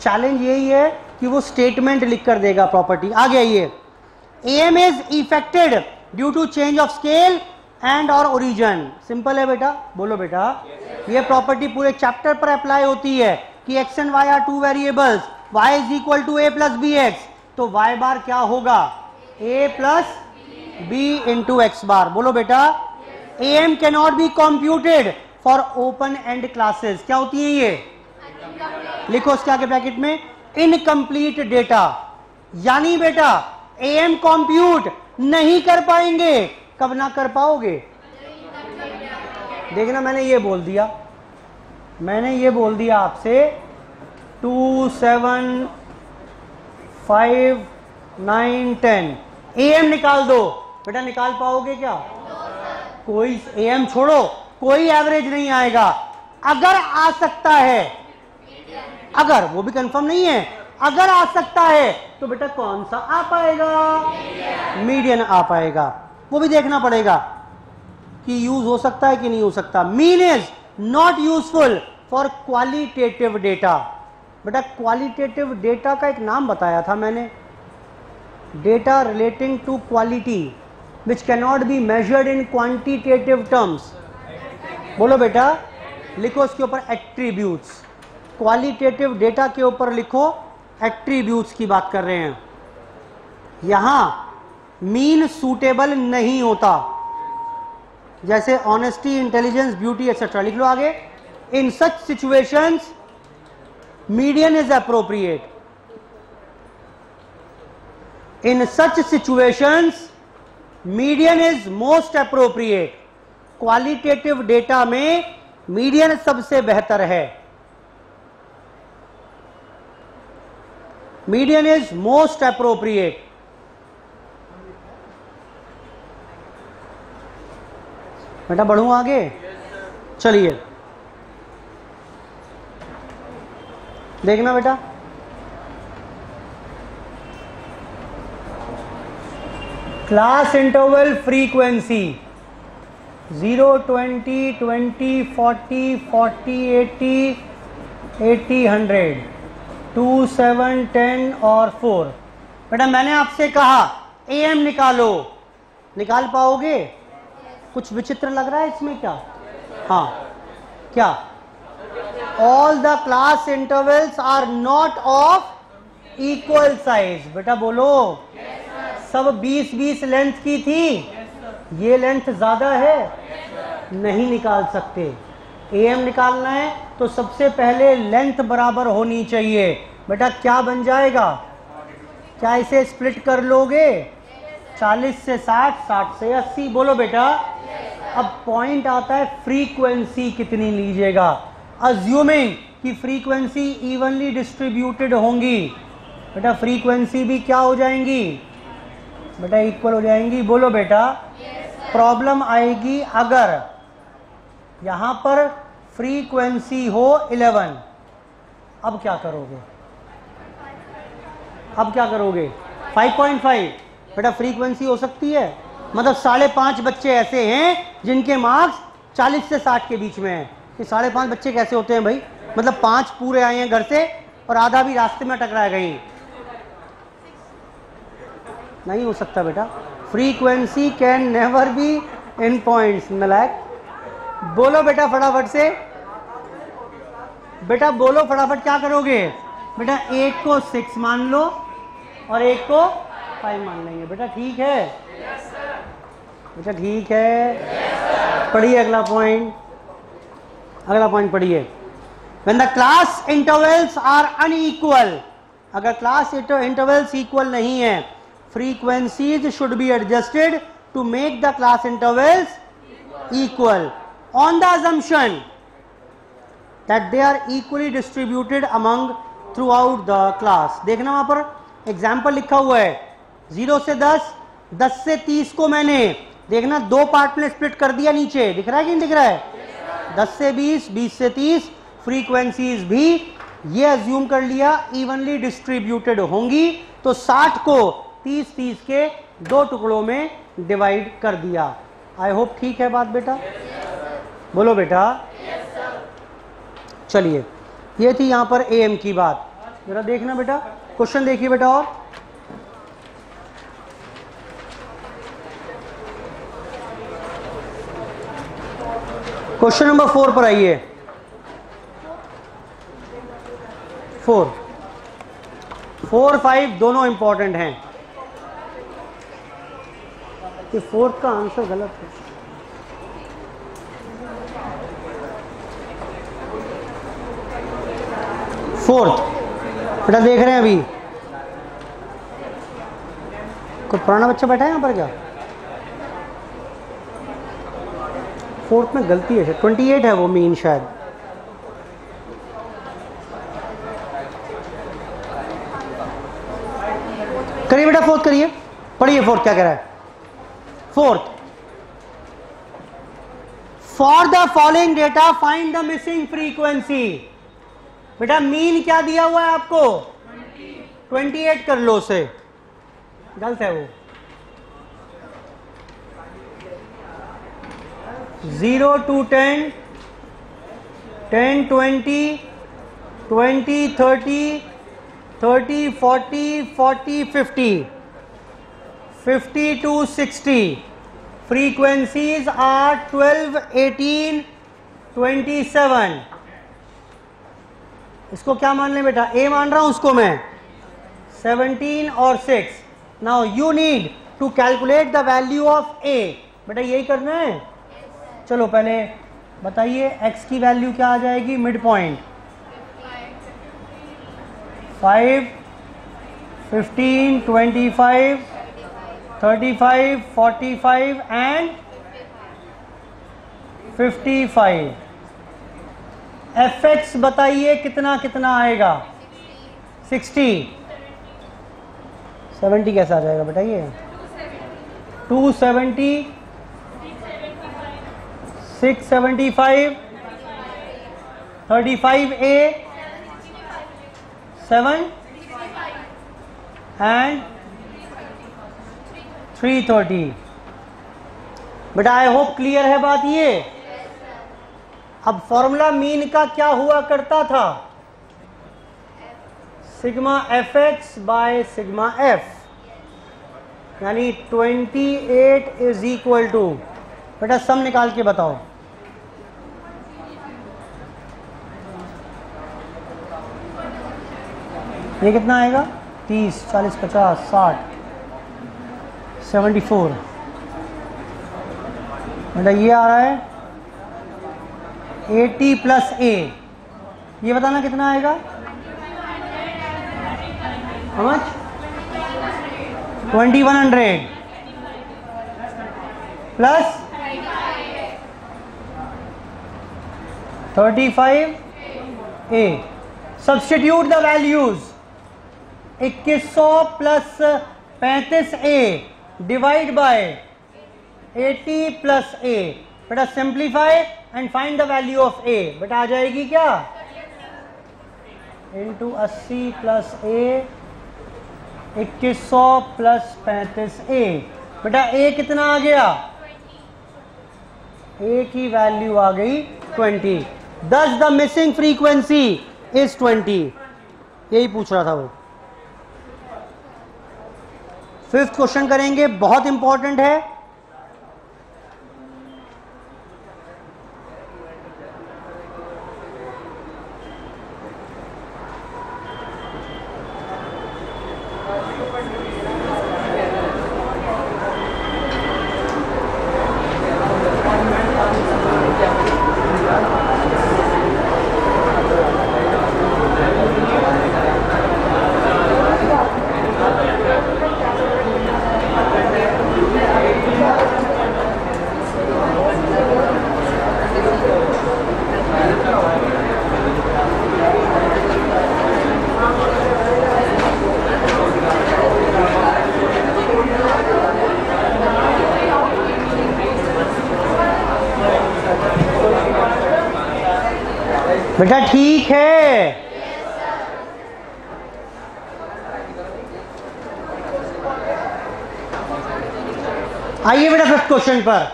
चैलेंज यही है कि वो स्टेटमेंट लिख कर देगा प्रॉपर्टी। आ गया ये, A M is affected due to change of scale and और ओरिजिन। सिंपल है बेटा, बोलो बेटा। ये प्रॉपर्टी पूरे चैप्टर पर अप्लाई होती है कि X and Y are two variables, y is equal to a plus B X, तो y बार क्या होगा, a plus b into X bar. बोलो बेटा, am can not be computed for open end classes. क्या होती है ये, लिखो उसके आगे ब्रैकेट में, इनकम्प्लीट डेटा। यानी बेटा am कंप्यूट नहीं कर पाएंगे। कब ना कर पाओगे, देखना मैंने ये बोल दिया, मैंने ये बोल दिया आपसे 2 7 5 9 10 एएम निकाल दो। बेटा निकाल पाओगे क्या, कोई एएम छोड़ो, कोई एवरेज नहीं आएगा। अगर आ सकता है, अगर, वो भी कंफर्म नहीं है, अगर आ सकता है तो बेटा कौन सा आ पाएगा, मीडियन आ पाएगा। वो भी देखना पड़ेगा कि यूज हो सकता है कि नहीं हो सकता। Mean is not useful for qualitative data. बेटा क्वालिटेटिव डेटा का एक नाम बताया था मैंने, data relating to quality which can not be measured in quantitative terms. बोलो बेटा, लिखो उसके ऊपर एट्रीब्यूट्स। क्वालिटेटिव डेटा के ऊपर लिखो एट्रीब्यूट्स की बात कर रहे हैं। यहां मीन सूटेबल नहीं होता, जैसे ऑनेस्टी, इंटेलिजेंस, ब्यूटी एक्सेट्रा लिख लो आगे। In such situations median is appropriate. In such situations median is most appropriate. Qualitative data में मीडियन सबसे बेहतर है, मीडियन इज मोस्ट अप्रोप्रिएट। बेटा बढ़ूं आगे, चलिए देखना बेटा, क्लास इंटरवल फ्रीक्वेंसी 0 20 20 40 40 80 80 100 2 7 10 और 4। बेटा मैंने आपसे कहा एएम निकालो, निकाल पाओगे? कुछ विचित्र लग रहा है इसमें क्या? हाँ क्या? All the class intervals are not of equal size. बेटा बोलो, सब 20-20 लेंथ की थी, ये लेंथ ज्यादा है, नहीं निकाल सकते। एएम निकालना है तो सबसे पहले लेंथ बराबर होनी चाहिए। बेटा क्या बन जाएगा? क्या इसे स्प्लिट कर लोगे? 40 से 60, 60 से 80। बोलो बेटा। अब पॉइंट आता है फ्रीक्वेंसी कितनी लीजिएगा, अज्यूमिंग कि फ्रीक्वेंसी इवनली डिस्ट्रीब्यूटेड होंगी। बेटा फ्रीक्वेंसी भी क्या हो जाएंगी? बेटा इक्वल हो जाएंगी। बोलो बेटा। प्रॉब्लम आएगी अगर यहां पर फ्रीक्वेंसी हो 11, अब क्या करोगे? अब क्या करोगे? 5.5 बेटा फ्रीक्वेंसी हो सकती है, मतलब 5.5 बच्चे ऐसे हैं जिनके मार्क्स 40 से 60 के बीच में हैं। ये 5.5 बच्चे कैसे होते हैं भाई? मतलब 5 पूरे आए हैं घर से और आधा भी रास्ते में टकराया कहीं। नहीं हो सकता बेटा, frequency can never be in points. नलायक बोलो बेटा फटाफट से, बेटा बोलो फटाफट, क्या करोगे? बेटा एक को 6 मान लो और एक को 5 मान लेंगे। बेटा ठीक है? बेटा ठीक है? पढ़िए अगला पॉइंट, अगला पॉइंट पढ़िए। When the class intervals are unequal, अगर क्लास इंटरवल्स इक्वल नहीं है, frequencies should be adjusted to make the class intervals equal on the assumption that they are equally distributed among throughout the class। देखना वहां पर example लिखा हुआ है 0 से 10, 10 से 30 को मैंने देखना 2 पार्ट में स्प्लिट कर दिया, नीचे दिख रहा है कि नहीं दिख रहा है? 10 से 20, 20 से 30, फ्रीक्वेंसीज भी ये अज्यूम कर लिया इवनली डिस्ट्रीब्यूटेड होंगी, तो 60 को 30-30 के 2 टुकड़ों में डिवाइड कर दिया। आई होप ठीक है बात बेटा? बोलो बेटा। चलिए, ये थी यहां पर एएम की बात। जरा देखना बेटा, क्वेश्चन देखिए बेटा। और क्वेश्चन नंबर 4 पर आइए। 4, 5 दोनों इंपॉर्टेंट हैं। ये 4 का आंसर गलत है। फोर्थ बेटा देख रहे हैं अभी? कोई पुराना बच्चा बैठा है यहाँ पर क्या? 4th में गलती है, 28 है वो मीन शायद। करिए बेटा 4th करिए, पढ़िए 4th क्या कह रहा है। 4th, for the following data find the missing frequency. बेटा मीन क्या दिया हुआ है आपको? 28 कर लो उसे, गलत है वो। 0 to 10, 10, 20, 20, 30, 30, 40, 40, 50, 50 to 60. Frequencies are 12, 18, 27. इसको क्या मान लें बेटा? ए मान रहा हूं उसको मैं, 17 और 6। Now you need to calculate the value of A. बेटा यही करना है। चलो पहले बताइए x की वैल्यू क्या आ जाएगी? Mid point 5, 15, 25, 35, 45 and 55। fx बताइए कितना कितना आएगा? 60। 70 कैसा आ जाएगा बेटा? ये 270, 675, 35A, 7 and 330। बेटा आई होप क्लियर है बात ये। अब फॉर्मूला मीन का क्या हुआ करता था? Sigma fx by sigma f, यानी 28 इज इक्वल टू, बेटा सम निकाल के बताओ। ये कितना आएगा? 30, 40, 50, 60, 74। बेटा ये आ रहा है 80 प्लस a, ये बताना कितना आएगा? How much? 2100 plus 35a। Substitute the values. 2100 plus 35a divide by 80 plus a। बेटा simplify and find the value of a। बेटा आ जाएगी क्या? इंटू 80 प्लस ए 2100 प्लस 35a। बेटा a कितना आ गया? a की वैल्यू आ गई 20। Thus the missing frequency is 20। यही पूछ रहा था वो। फिफ्थ क्वेश्चन करेंगे, बहुत इंपॉर्टेंट है। बेटा ठीक है। आइए बेटा फिफ्थ क्वेश्चन पर,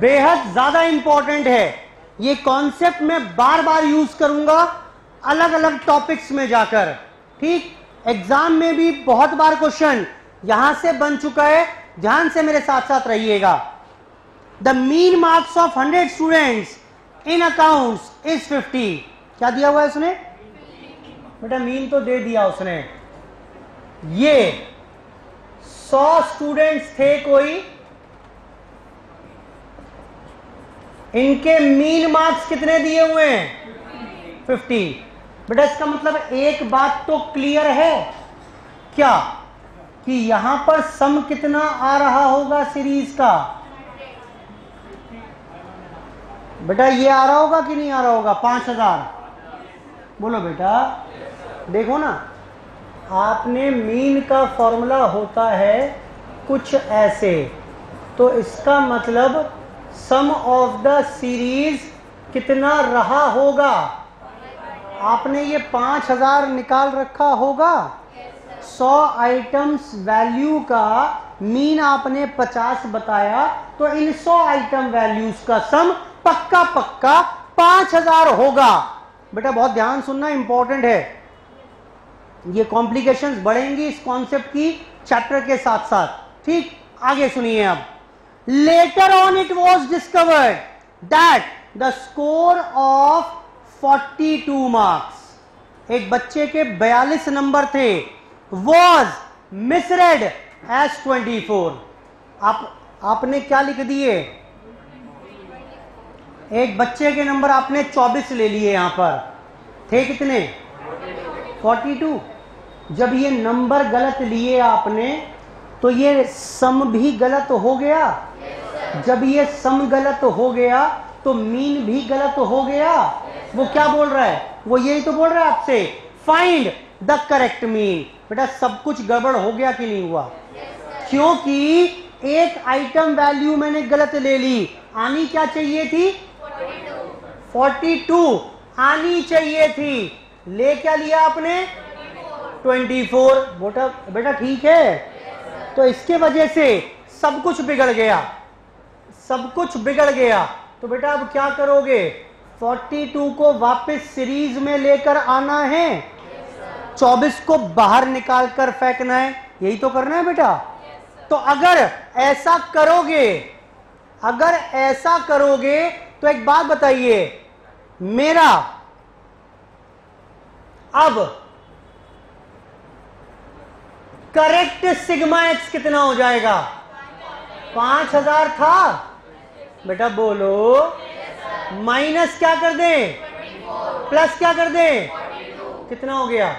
बेहद ज्यादा इंपॉर्टेंट है ये कॉन्सेप्ट। मैं बार बार यूज करूंगा अलग अलग टॉपिक्स में जाकर, ठीक। एग्जाम में भी बहुत बार क्वेश्चन यहां से बन चुका है, ध्यान से मेरे साथ साथ रहिएगा। The mean marks of 100 students in accounts is 50। क्या दिया हुआ है उसने? बेटा मीन तो दे दिया उसने। ये 100 स्टूडेंट्स थे कोई, इनके मीन मार्क्स कितने दिए हुए हैं? 50। बेटा इसका मतलब एक बात तो क्लियर है क्या, कि यहां पर सम कितना आ रहा होगा सीरीज का? बेटा ये आ रहा होगा कि नहीं आ रहा होगा? 5000। बोलो बेटा, देखो ना, आपने मीन का फॉर्मूला होता है कुछ ऐसे, तो इसका मतलब सम ऑफ द सीरीज कितना रहा होगा? आपने ये 5000 निकाल रखा होगा। 100 आइटम्स वैल्यू का मीन आपने 50 बताया, तो इन 100 आइटम वैल्यूज का सम पक्का पक्का 5000 होगा। बेटा बहुत ध्यान सुनना, इंपॉर्टेंट है। ये कॉम्प्लिकेशंस बढ़ेंगी इस कॉन्सेप्ट की चैप्टर के साथ साथ, ठीक। आगे सुनिए अब। Later on it was discovered that the score of 42 marks, एक बच्चे के 42 नंबर थे, वॉज मिसरेड एज 24। आपने क्या लिख दिए? एक बच्चे के नंबर आपने 24 ले लिए, यहां पर थे कितने? 42। जब ये नंबर गलत लिए आपने, तो ये सम भी गलत हो गया। जब ये सम गलत हो गया तो मीन भी गलत हो गया। वो क्या बोल रहा है? वो यही तो बोल रहा है आपसे, फाइंड द करेक्ट मीन। बेटा सब कुछ गड़बड़ हो गया कि नहीं हुआ? क्योंकि एक आइटम वैल्यू मैंने गलत ले ली, आनी क्या चाहिए थी? 42 आनी चाहिए थी, ले क्या लिया आपने? 24। बेटा ठीक है। तो इसके वजह से सब कुछ बिगड़ गया, सब कुछ बिगड़ गया। तो बेटा अब क्या करोगे? 42 को वापस सीरीज में लेकर आना है, 24 को बाहर निकाल कर फेंकना है, यही तो करना है बेटा। तो अगर ऐसा करोगे तो एक बात बताइए, मेरा अब करेक्ट सिग्मा एक्स कितना हो जाएगा? 5000 था बेटा, बोलो। माइनस क्या कर दें? प्लस क्या कर दें? कितना हो गया?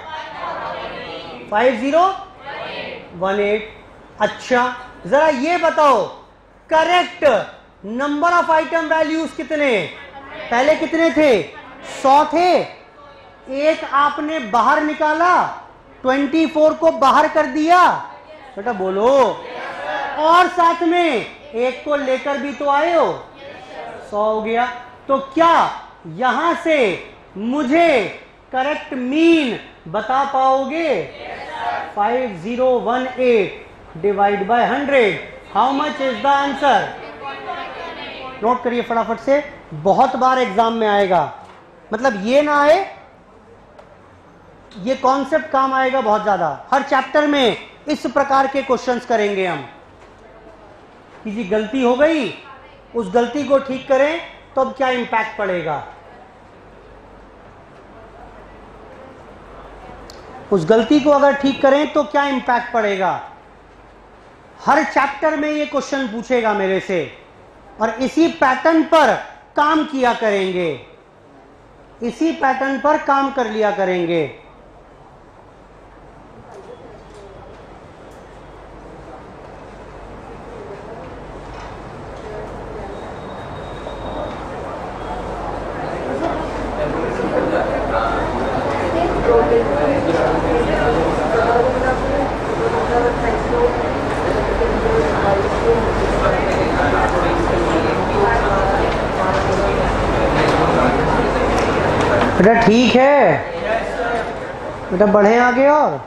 5018। अच्छा जरा ये बताओ, correct number of item values कितने? पहले कितने थे? 100 थे। एक आपने बाहर निकाला, 24 को बाहर कर दिया बेटा, बोलो। और साथ में एक को लेकर भी तो आए हो, 100 हो गया। तो क्या यहां से मुझे करेक्ट मीन बता पाओगे? 5018 divide by 100, how much is the answer? Note करिए फटाफट से, बहुत बार एग्जाम में आएगा, मतलब ये ना आए, ये कॉन्सेप्ट काम आएगा बहुत ज्यादा। हर चैप्टर में इस प्रकार के क्वेश्चंस करेंगे हम। किसी गलती हो गई, उस गलती को ठीक करें तो अब क्या इंपैक्ट पड़ेगा, उस गलती को अगर ठीक करें तो क्या इंपैक्ट पड़ेगा। हर चैप्टर में ये क्वेश्चन पूछेगा मेरे से, और इसी पैटर्न पर काम किया करेंगे, इसी पैटर्न पर काम कर लिया करेंगे। बेटा ठीक है, बेटा बढ़े आगे। और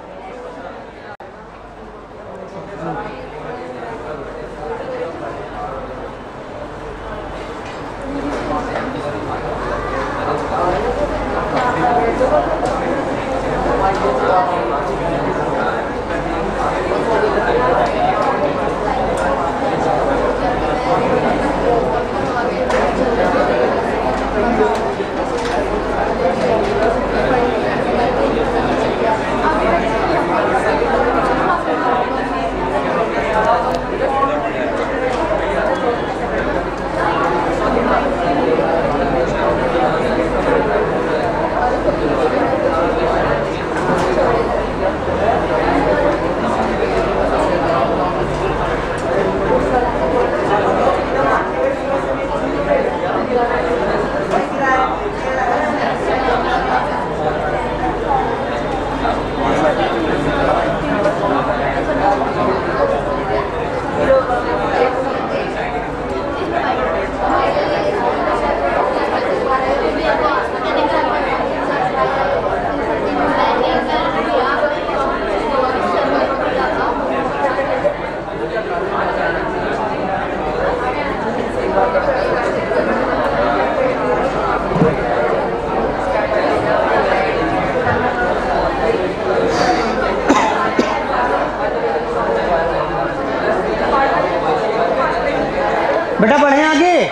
बेटा बढ़े आगे,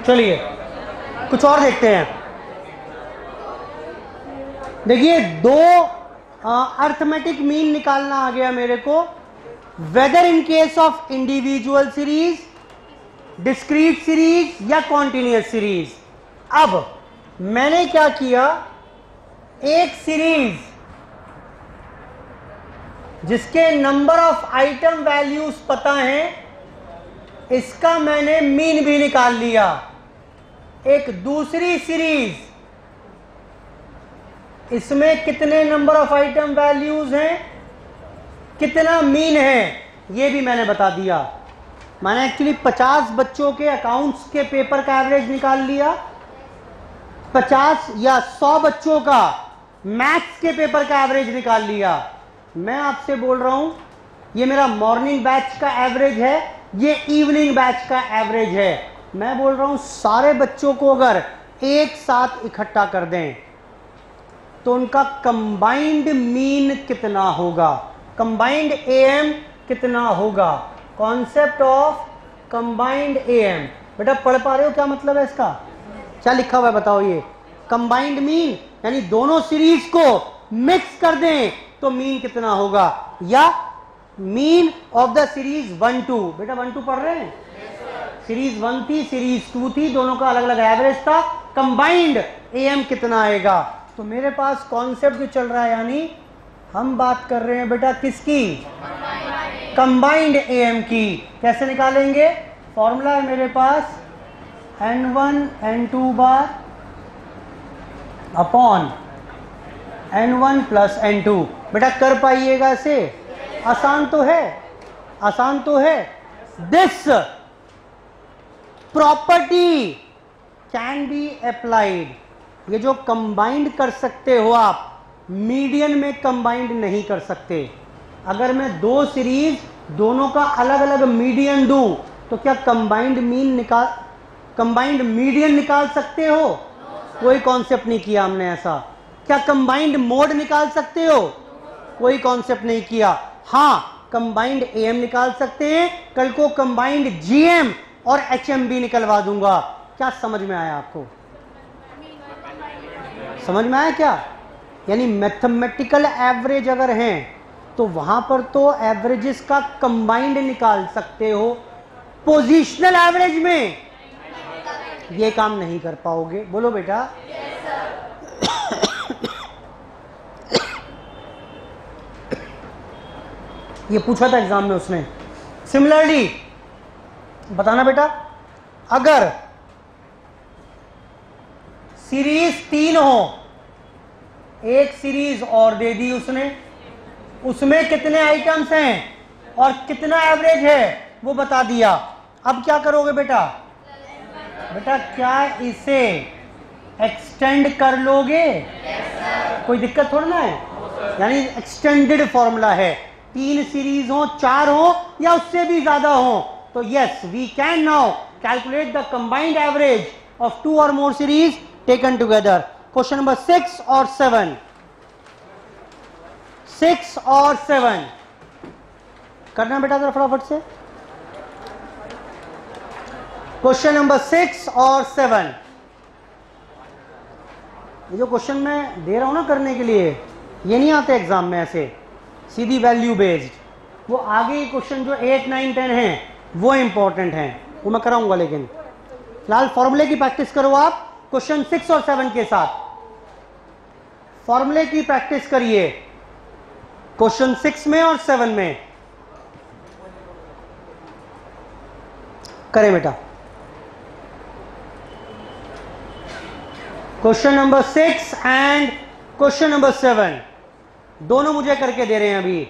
चलिए कुछ और देखते हैं। देखिए दो अर्थमेटिक मीन निकालना आ गया मेरे को, whether in case of individual series, discrete series या कॉन्टिन्यूअस सीरीज। अब मैंने क्या किया, एक सीरीज जिसके नंबर ऑफ आइटम वैल्यूज पता हैं, इसका मैंने मीन भी निकाल लिया। एक दूसरी सीरीज, इसमें कितने नंबर ऑफ आइटम वैल्यूज हैं, कितना मीन है, ये भी मैंने बता दिया। मैंने एक्चुअली 50 बच्चों के अकाउंट्स के पेपर का एवरेज निकाल लिया, 50 या 100 बच्चों का मैथ्स के पेपर का एवरेज निकाल लिया। मैं आपसे बोल रहा हूं ये मेरा मॉर्निंग बैच का एवरेज है, ये इवनिंग बैच का एवरेज है। मैं बोल रहा हूं सारे बच्चों को अगर एक साथ इकट्ठा कर दें तो उनका कंबाइंड मीन कितना होगा, कंबाइंड एएम कितना होगा। कॉन्सेप्ट ऑफ कंबाइंड एएम, बेटा पढ़ पा रहे हो क्या मतलब है इसका, क्या लिखा हुआ है बताओ। ये कंबाइंड मीन यानी दोनों सीरीज को मिक्स कर दें तो मीन कितना होगा, या मीन ऑफ द सीरीज 1-2। बेटा 1-2 पढ़ रहे हैं, सीरीज 1 थी, सीरीज 2 थी, दोनों का अलग अलग एवरेज था, कंबाइंड एएम कितना आएगा। तो मेरे पास कॉन्सेप्ट जो चल रहा है, यानी हम बात कर रहे हैं बेटा किसकी, कंबाइंड एएम की। कैसे निकालेंगे, फॉर्मूला है मेरे पास n1 n2 bar upon n1 plus n2। बेटा कर पाइएगा इसे, आसान तो है, आसान तो है। This property can be applied, ये जो कंबाइंड कर सकते हो आप, मीडियन में कंबाइंड नहीं कर सकते। अगर मैं दो सीरीज दोनों का अलग अलग मीडियन दूं तो क्या कंबाइंड मीडियन निकाल सकते हो? कोई कॉन्सेप्ट नहीं किया हमने ऐसा। क्या कंबाइंड मोड निकाल सकते हो? कोई कॉन्सेप्ट नहीं किया। हाँ, कंबाइंड एएम निकाल सकते हैं। कल को कंबाइंड जीएम और एचएम भी निकलवा दूंगा। क्या समझ में आया आपको? समझ में आया क्या? यानी मैथमेटिकल एवरेज अगर हैं तो वहां पर तो एवरेजेस का कंबाइंड निकाल सकते हो। पोजीशनल एवरेज में ये काम नहीं कर पाओगे। बोलो बेटा। ये पूछा था एग्जाम में उसने। सिमिलरली बताना बेटा, अगर सीरीज 3 हो, एक सीरीज और दे दी उसने, उसमें कितने आइटम्स हैं और कितना एवरेज है वो बता दिया। अब क्या करोगे बेटा? बेटा क्या इसे एक्सटेंड कर लोगे? कोई दिक्कत थोड़ा ना है। यानी एक्सटेंडेड फॉर्मूला है। 3 सीरीज हो, 4 हो या उससे भी ज्यादा हो तो yes, we can now calculate the combined average of 2 or more series taken together. Question number 6 और 7, 6 और 7 करना बेटा जरा फटाफट से। क्वेश्चन नंबर 6 और 7, ये जो क्वेश्चन मैं दे रहा हूं ना करने के लिए, ये नहीं आते एग्जाम में ऐसे सीधी वैल्यू बेस्ड। वो आगे क्वेश्चन जो 8, 9, 10 हैं वो इंपॉर्टेंट हैं, वो मैं कराऊंगा। लेकिन फिलहाल फॉर्मूले की प्रैक्टिस करो आप क्वेश्चन 6 और 7 के साथ। फॉर्मूले की प्रैक्टिस करिए क्वेश्चन 6 में और 7 में। करें बेटा। Question number 6 and question number 7 दोनों मुझे करके दे रहे हैं अभी।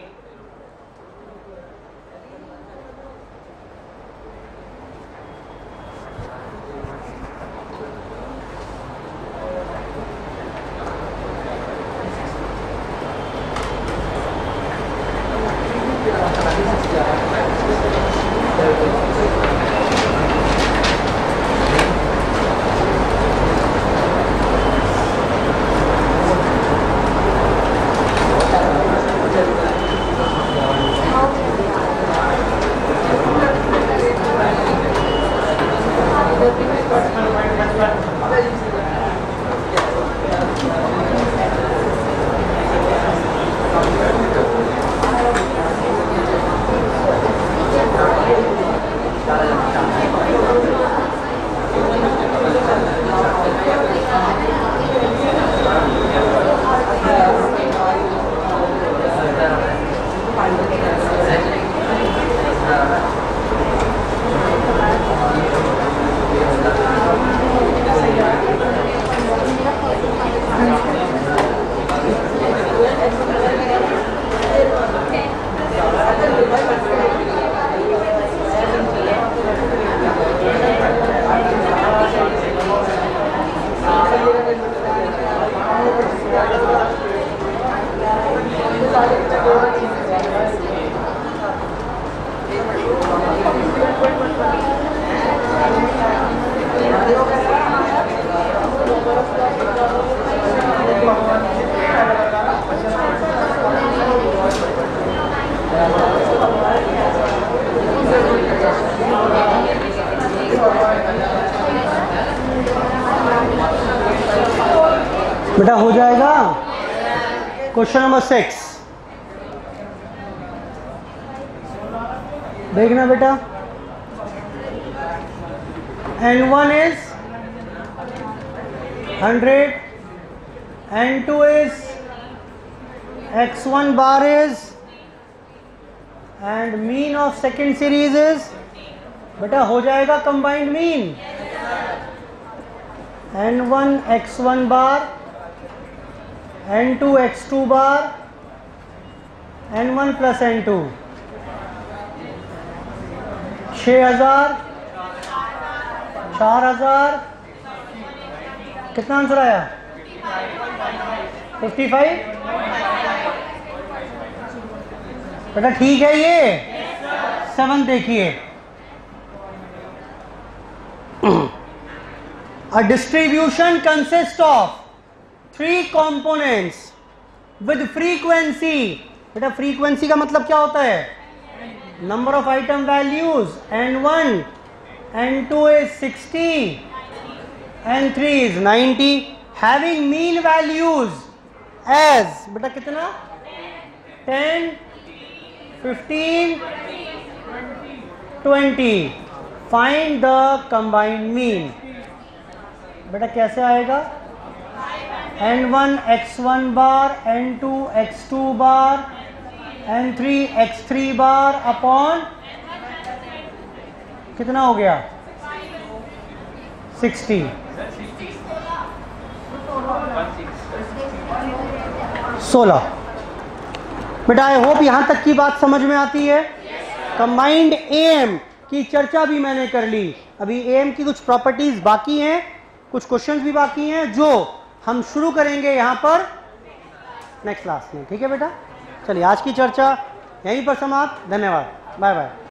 बेटा हो जाएगा। क्वेश्चन नंबर 6 देखना बेटा। N1 is 100, N2 is x1 bar is, and mean of second series is, बेटा हो जाएगा combined mean. N1 x1 bar, N2 x2 bar, N1 plus N2 6000, 4000, कितना आंसर आया? 55 बेटा ठीक है ये। 7 देखिए, a distribution consists of 3 components with frequency। बेटा frequency का मतलब क्या होता है? number of item values, n1 n2 is 60 n3 is 90, having mean values as बेटा कितना 10 15 20, find the combined mean। बेटा कैसे आएगा? n1 x1 बार, n2 x2 बार, n3 x3 बार अपॉन कितना हो गया 60। 16। बेटा आई होप यहां तक की बात समझ में आती है। कंबाइंड एम की चर्चा भी मैंने कर ली। अभी एम की कुछ प्रॉपर्टीज बाकी हैं, कुछ क्वेश्चंस भी बाकी हैं जो हम शुरू करेंगे यहां पर नेक्स्ट क्लास में। ठीक है बेटा, चलिए आज की चर्चा यहीं पर समाप्त। धन्यवाद, बाय बाय।